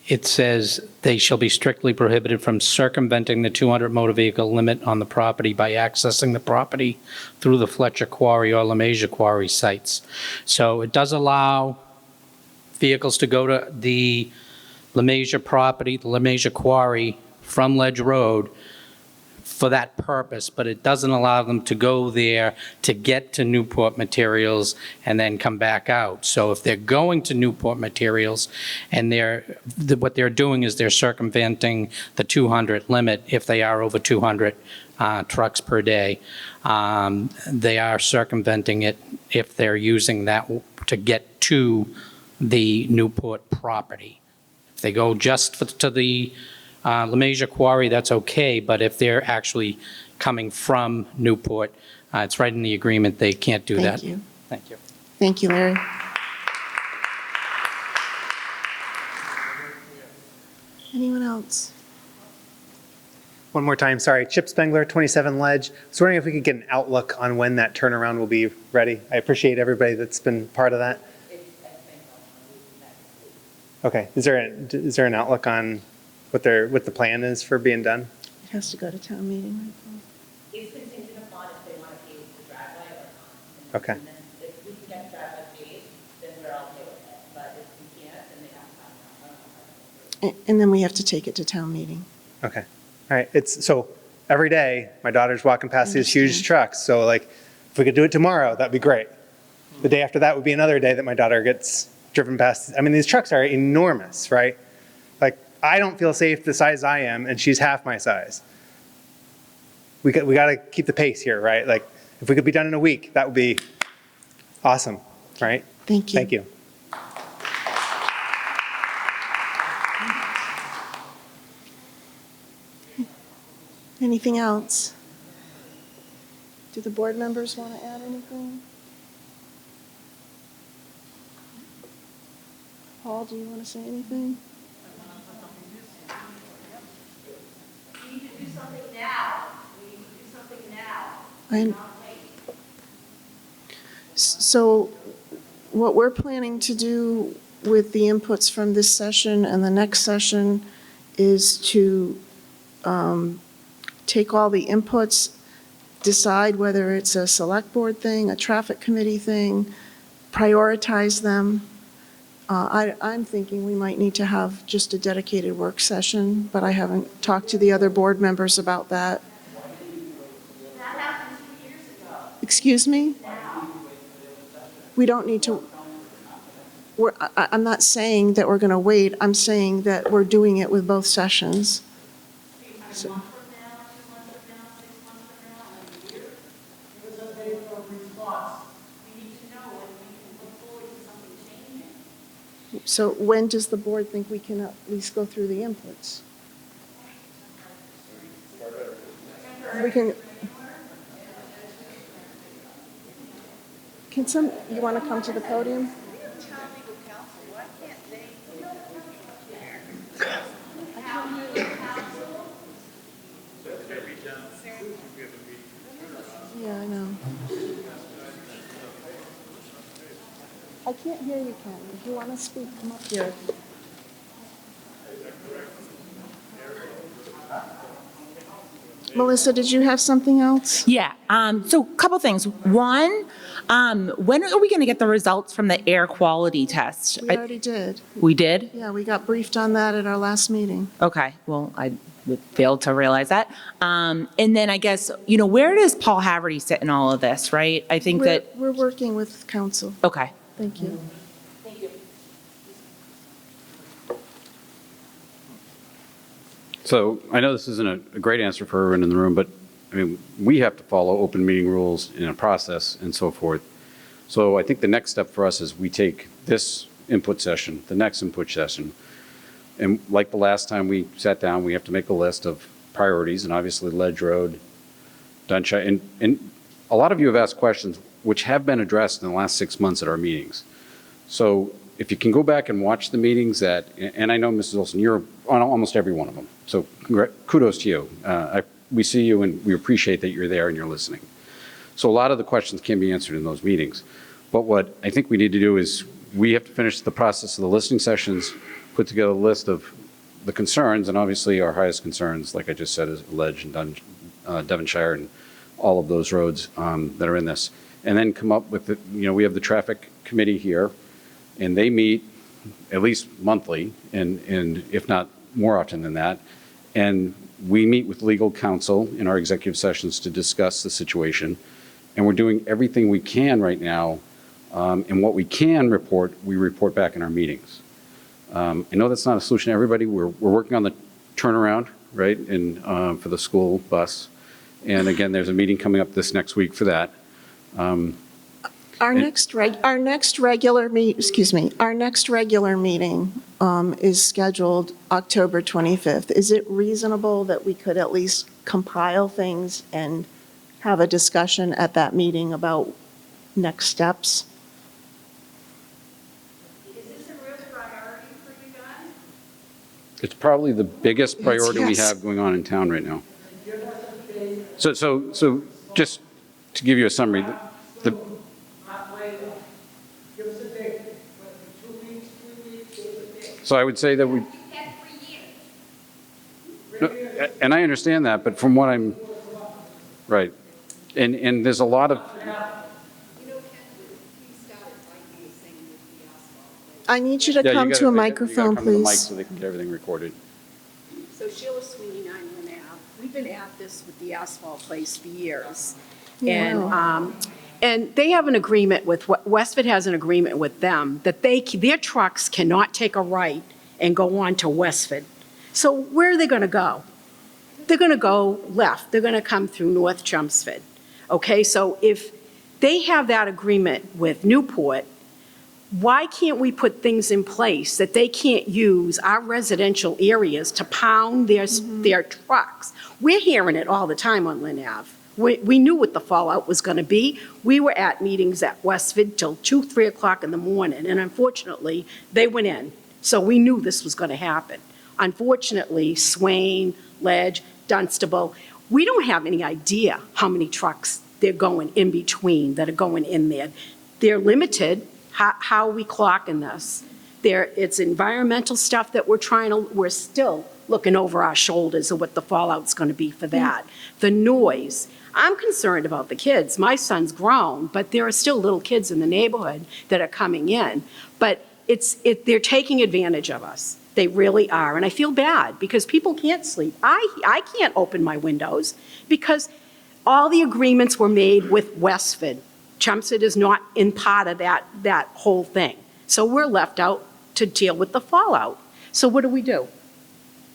Speaker 6: it says they shall be strictly prohibited from circumventing the 200 motor vehicle limit on the property by accessing the property through the Fletcher Quarry or LeMasia Quarry sites. So it does allow vehicles to go to the LeMasia property, the LeMasia Quarry from Ledge Road for that purpose, but it doesn't allow them to go there to get to Newport Materials and then come back out. So if they're going to Newport Materials and what they're doing is they're circumventing the 200 limit if they are over 200 trucks per day. They are circumventing it if they're using that to get to the Newport property. If they go just to the LeMasia Quarry, that's okay, but if they're actually coming from Newport, it's right in the agreement, they can't do that.
Speaker 1: Thank you.
Speaker 6: Thank you.
Speaker 1: Thank you, Larry. Anyone else?
Speaker 8: One more time, sorry. Chip Spengler, 27 Ledge. I was wondering if we could get an outlook on when that turnaround will be ready. I appreciate everybody that's been part of that. Okay, is there an outlook on what the plan is for being done?
Speaker 1: It has to go to town meeting, right?
Speaker 9: It's contingent upon if they want to pave the driveway or not.
Speaker 8: Okay.
Speaker 9: And then if we can get the driveway paved, then we're okay with it. But if we can't, then they have to come.
Speaker 1: And then we have to take it to town meeting.
Speaker 8: Okay. All right. So every day my daughter's walking past these huge trucks. So like if we could do it tomorrow, that'd be great. The day after that would be another day that my daughter gets driven past. I mean, these trucks are enormous, right? Like I don't feel safe the size I am, and she's half my size. We got to keep the pace here, right? Like if we could be done in a week, that would be awesome, right?
Speaker 1: Thank you.
Speaker 8: Thank you.
Speaker 1: Anything else? Do the board members want to add anything? Paul, do you want to say anything?
Speaker 12: We need to do something now. We need to do something now.
Speaker 1: I- So what we're planning to do with the inputs from this session and the next session is to take all the inputs, decide whether it's a select board thing, a traffic committee thing, prioritize them. I'm thinking we might need to have just a dedicated work session, but I haven't talked to the other board members about that.
Speaker 12: That happened 2 years ago.
Speaker 1: Excuse me? We don't need to, I'm not saying that we're going to wait, I'm saying that we're doing it with both sessions. So- So when does the board think we can at least go through the inputs? We can you want to come to the podium? Yeah, I know. I can't hear you, Ken. If you want to speak, come up here. Melissa, did you have something else?
Speaker 9: Yeah, so a couple things. One, when are we going to get the results from the air quality test?
Speaker 1: We already did.
Speaker 9: We did?
Speaker 1: Yeah, we got briefed on that at our last meeting.
Speaker 9: Okay, well, I failed to realize that. And then I guess, where does Paul Haverty sit in all of this, right? I think that,
Speaker 1: We're working with council.
Speaker 9: okay.
Speaker 1: Thank you.
Speaker 13: So I know this isn't a great answer for everyone in the room, but I mean, we have to follow open meeting rules in a process and so forth. So I think the next step for us is we take this input session, the next input session, and like the last time we sat down, we have to make a list of priorities, and obviously Ledge Road, Dunshire, and a lot of you have asked questions which have been addressed in the last 6 months at our meetings. So if you can go back and watch the meetings and I know Mrs. Olson, you're on almost every one of them. So kudos to you. We see you and we appreciate that you're there and you're listening. So a lot of the questions can be answered in those meetings. But what I think we need to do is we have to finish the process of the listening sessions, put together a list of the concerns, and obviously our highest concerns, like I just said, is Ledge and Devonshire and all of those roads that are in this. And then come up with, we have the traffic committee here, and they meet at least monthly, and if not more often than that. And we meet with legal counsel in our executive sessions to discuss the situation. And we're doing everything we can right now. And what we can report, we report back in our meetings. I know that's not a solution to everybody. We're working on the turnaround, right, for the school bus. And again, there's a meeting coming up this next week for that.
Speaker 1: Our next regular meeting is scheduled October 25th. Is it reasonable that we could at least compile things and have a discussion at that meeting about next steps?
Speaker 12: Is this a real priority for you guys?
Speaker 13: It's probably the biggest priority we
Speaker 1: yes.
Speaker 13: have going on in town right now. So just to give you a summary, so I would say that and I understand that, but from what I'm, right, and there's a lot of,
Speaker 1: I need you to come to a microphone,
Speaker 13: come to the mic
Speaker 1: please.
Speaker 13: so they can get everything recorded.
Speaker 23: So Sheila Sweeney, 9 Lynn Ave. We've been at this with the asphalt place for years.
Speaker 1: Yeah.
Speaker 23: And they have an agreement with, Westford has an agreement with them that their trucks cannot take a right and go on to Westford. So where are they going to go? They're going to go left. They're going to come through North Chelmsford. Okay, so if they have that agreement with Newport, why can't we put things in place that they can't use our residential areas to pound their trucks? We're hearing it all the time on Lynn Ave. We knew what the fallout was going to be. We were at meetings at Westford till 2, 3 o'clock in the morning, and unfortunately, they went in. So we knew this was going to happen. Unfortunately, Swain, Ledge, Dunstable, we don't have any idea how many trucks they're going in between that are going in there. They're limited. How are we clocking this? It's environmental stuff that we're still looking over our shoulders of what the fallout's going to be for that. The noise. I'm concerned about the kids. My son's grown, but there are still little kids in the neighborhood that are coming in. But they're taking advantage of us. They really are. And I feel bad because people can't sleep. I can't open my windows because all the agreements were made with Westford. Chelmsford is not in part of that whole thing. So we're left out to deal with the fallout. So what do?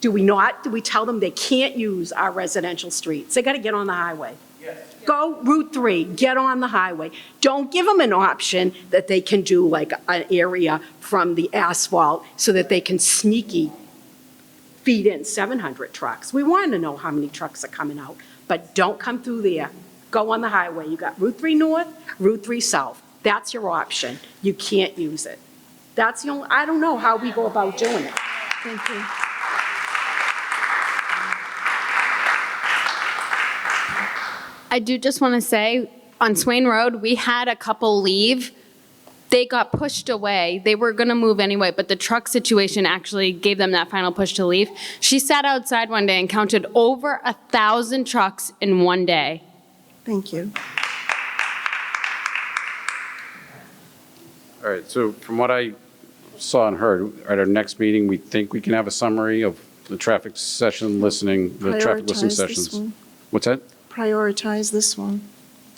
Speaker 23: Do we not? Do we tell them they can't use our residential streets? They got to get on the highway. Yes. Go Route 3, get on the highway. Don't give them an option that they can do like an area from the asphalt so that they can sneaky feed in 700 trucks. We want to know how many trucks are coming out, but don't come through there. Go on the highway. You got Route 3 North, Route 3 South. That's your option. You can't use it. That's the only, I don't know how we go about doing it.
Speaker 1: Thank you.
Speaker 3: I do just want to say, on Swain Road, we had a couple leave. They got pushed away. They were going to move anyway, but the truck situation actually gave them that final push to leave. She sat outside one day and counted over 1,000 trucks in one day.
Speaker 1: Thank you.
Speaker 13: All right, so from what I saw and heard, at our next meeting, we think we can have a summary of the traffic session listening, the traffic listening
Speaker 1: Prioritize this
Speaker 13: sessions.
Speaker 1: one.
Speaker 13: What's that?
Speaker 1: Prioritize this one.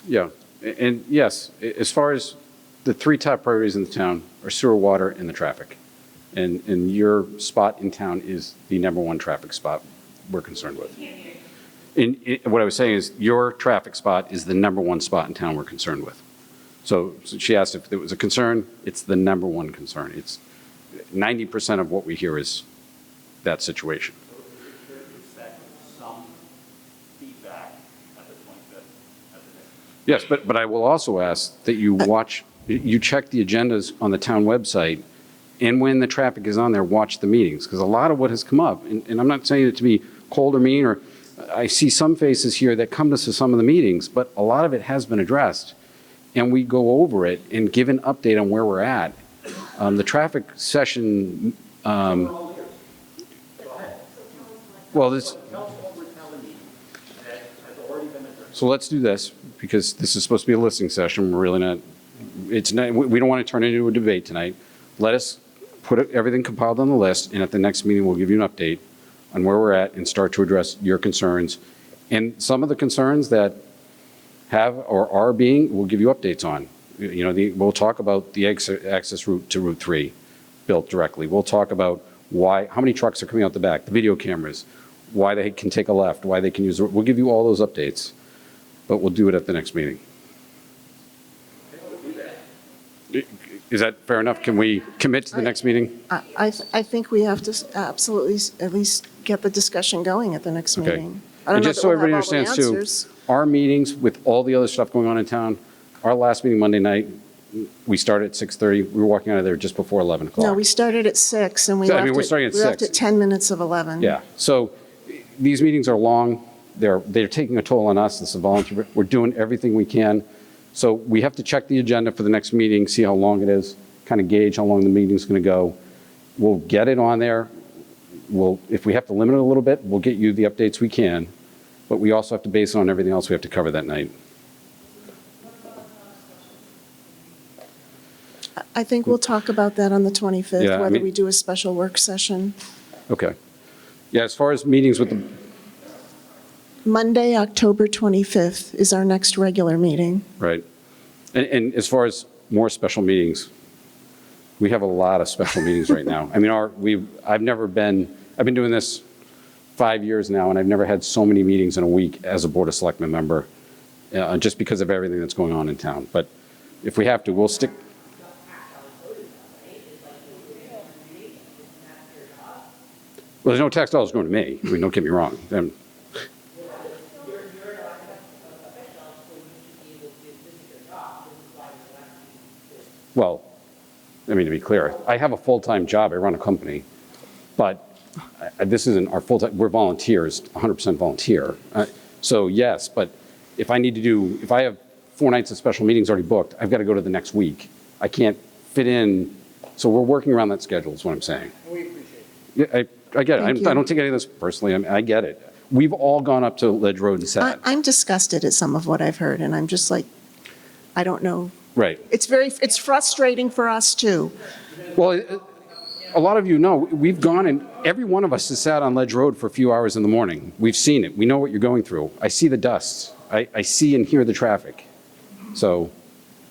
Speaker 13: Yeah, and yes, as far as the 3 top priorities in the town are sewer, water, and the traffic. And your spot in town is the #1 traffic spot we're concerned with. What I was saying is your traffic spot is the #1 spot in town we're concerned with. So she asked if there was a concern. It's the #1 concern. It's 90% of what we hear is that situation. Yes, but I will also ask that you check the agendas on the town website, and when the traffic is on there, watch the meetings, because a lot of what has come up, and I'm not saying it to be cold or mean, or I see some faces here that come to some of the meetings, but a lot of it has been addressed, and we go over it and give an update on where we're at. The traffic session, so let's do this, because this is supposed to be a listening session. We're really not, we don't want to turn it into a debate tonight. Let us put everything compiled on the list, and at the next meeting, we'll give you an update on where we're at and start to address your concerns. And some of the concerns that have or are being, we'll give you updates on. We'll talk about the access route to Route 3 built directly. We'll talk about how many trucks are coming out the back, the video cameras, why they can take a left, why they can use, we'll give you all those updates, but we'll do it at the next meeting. Is that fair enough? Can we commit to the next meeting?
Speaker 1: I think we have to absolutely at least get the discussion going at the next
Speaker 13: Okay.
Speaker 1: meeting. I don't
Speaker 13: And
Speaker 1: know
Speaker 13: just
Speaker 1: that
Speaker 13: so
Speaker 1: we'll have
Speaker 13: everybody
Speaker 1: all the
Speaker 13: understands too,
Speaker 1: answers.
Speaker 13: our meetings with all the other stuff going on in town, our last meeting Monday night, we started at 6:30. We were walking out of there just before 11 o'clock.
Speaker 1: No, we started at 6 and we
Speaker 13: So, I
Speaker 1: left
Speaker 13: mean, we're starting at
Speaker 1: we left
Speaker 13: 6.
Speaker 1: at 10 minutes of 11.
Speaker 13: Yeah, so these meetings are long. They're taking a toll on us. This is a volunteer. We're doing everything we can. So we have to check the agenda for the next meeting, see how long it is, kind of gauge how long the meeting's going to go. We'll get it on there. If we have to limit it a little bit, we'll get you the updates we can. But we also have to base it on everything else we have to cover that night.
Speaker 1: I think we'll talk about that on the 25th,
Speaker 13: Yeah, I
Speaker 1: whether
Speaker 13: mean-
Speaker 1: we do a special work session.
Speaker 13: Okay. Yeah, as far as meetings with the,
Speaker 1: Monday, October 25th is our next regular meeting.
Speaker 13: right. And as far as more special meetings, we have a lot of special meetings right now. I mean, I've been doing this 5 years now, and I've never had so many meetings in a week as a Board of Selectmen member, just because of everything that's going on in town. But if we have to, we'll stick. Well, there's no tax dollars going to me. I mean, don't get me wrong. Well, I mean, to be clear, I have a full-time job, I run a company, but this isn't our full-time, we're volunteers, 100% volunteer. So yes, but if I have 4 nights of special meetings already booked, I've got to go to the next week. I can't fit in, so we're working around that schedule is what I'm saying.
Speaker 8: We appreciate
Speaker 13: Yeah,
Speaker 8: it.
Speaker 13: I get it.
Speaker 1: Thank you.
Speaker 13: I don't take any of this personally. I mean, I get it. We've all gone up to Ledge Road and said,
Speaker 1: I'm disgusted at some of what I've heard, and I'm just like, I don't know.
Speaker 13: right.
Speaker 1: It's frustrating for us too.
Speaker 13: Well, a lot of you know, we've gone and every one of us has sat on Ledge Road for a few hours in the morning. We've seen it. We know what you're going through. I see the dust. I see and hear the traffic. So,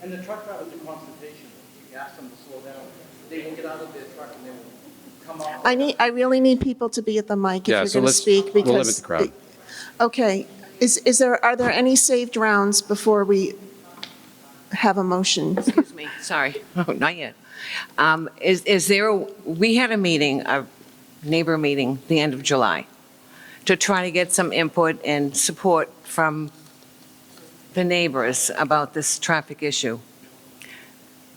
Speaker 18: And the truck drivers do consultation. You ask them to slow down. They will get out of their truck and they will come out.
Speaker 1: I really need people to be at the mic if
Speaker 13: yeah,
Speaker 1: you're
Speaker 13: so
Speaker 1: going to
Speaker 13: let's,
Speaker 1: speak
Speaker 13: we'll
Speaker 1: because.
Speaker 13: limit the crowd.
Speaker 1: Okay, are there any saved rounds before we have a motion?
Speaker 5: Excuse me, sorry, oh, not yet. We had a meeting, a neighbor meeting, the end of July, to try to get some input and support from the neighbors about this traffic issue.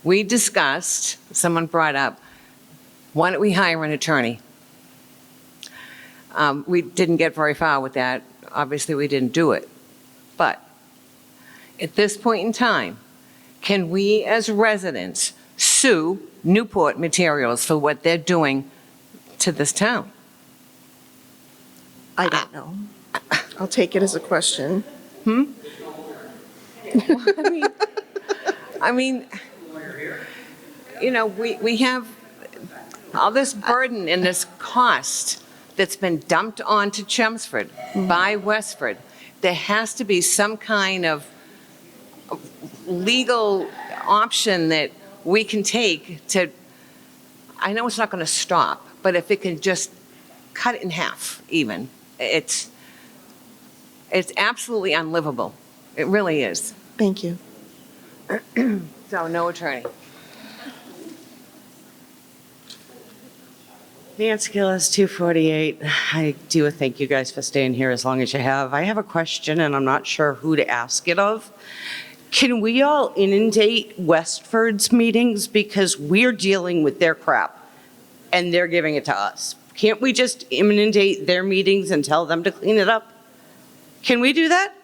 Speaker 5: We discussed, someone brought up, why don't we hire an attorney? We didn't get very far with that. Obviously, we didn't do it. But at this point in time, can we as residents sue Newport Materials for what they're doing to this town?
Speaker 1: I don't know. I'll take it as a question.
Speaker 5: I mean, you know, we have all this burden and this cost that's been dumped onto Chelmsford by Westford. There has to be some kind of legal option that we can take to, I know it's not going to stop, but if it can just cut it in half even, it's absolutely unlivable. It really is.
Speaker 1: Thank you.
Speaker 5: So no attorney.
Speaker 14: Nancy Gillis, 248. I do thank you guys for staying here as long as you have. I have a question, and I'm not sure who to ask it of. Can we all inundate Westford's meetings because we're dealing with their crap, and they're giving it to us? Can't we just inundate their meetings and tell them to clean it up? Can we do that?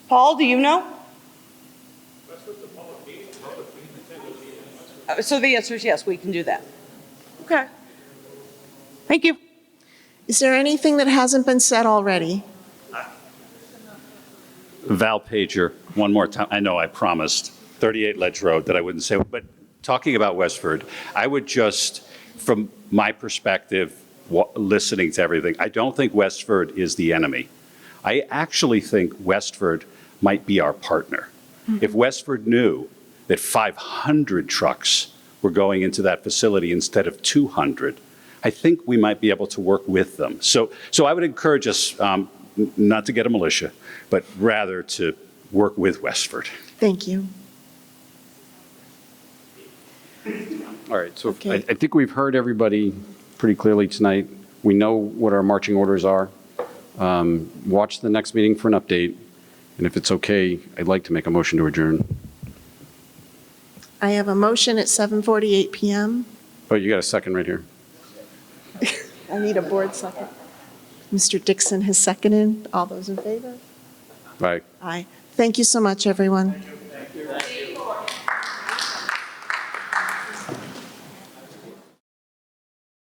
Speaker 14: Paul, do you know? So the answer is yes, we can do that. Okay. Thank you.
Speaker 1: Is there anything that hasn't been said already?
Speaker 7: Val Pager, one more time. I know I promised 38 Ledge Road that I wouldn't say, but talking about Westford, I would just, from my perspective, listening to everything, I don't think Westford is the enemy. I actually think Westford might be our partner. If Westford knew that 500 trucks were going into that facility instead of 200, I think we might be able to work with them. So I would encourage us not to get a militia, but rather to work with Westford.
Speaker 1: Thank you.
Speaker 13: All right, so
Speaker 1: Okay.
Speaker 13: I think we've heard everybody pretty clearly tonight. We know what our marching orders are. Watch the next meeting for an update, and if it's okay, I'd like to make a motion to adjourn.
Speaker 1: I have a motion at 7:48 PM.
Speaker 13: Oh, you got a second right here.
Speaker 1: I need a board second. Mr. Dixon has seconded. All those in favor?
Speaker 13: Bye.
Speaker 1: Aye. Thank you so much, everyone.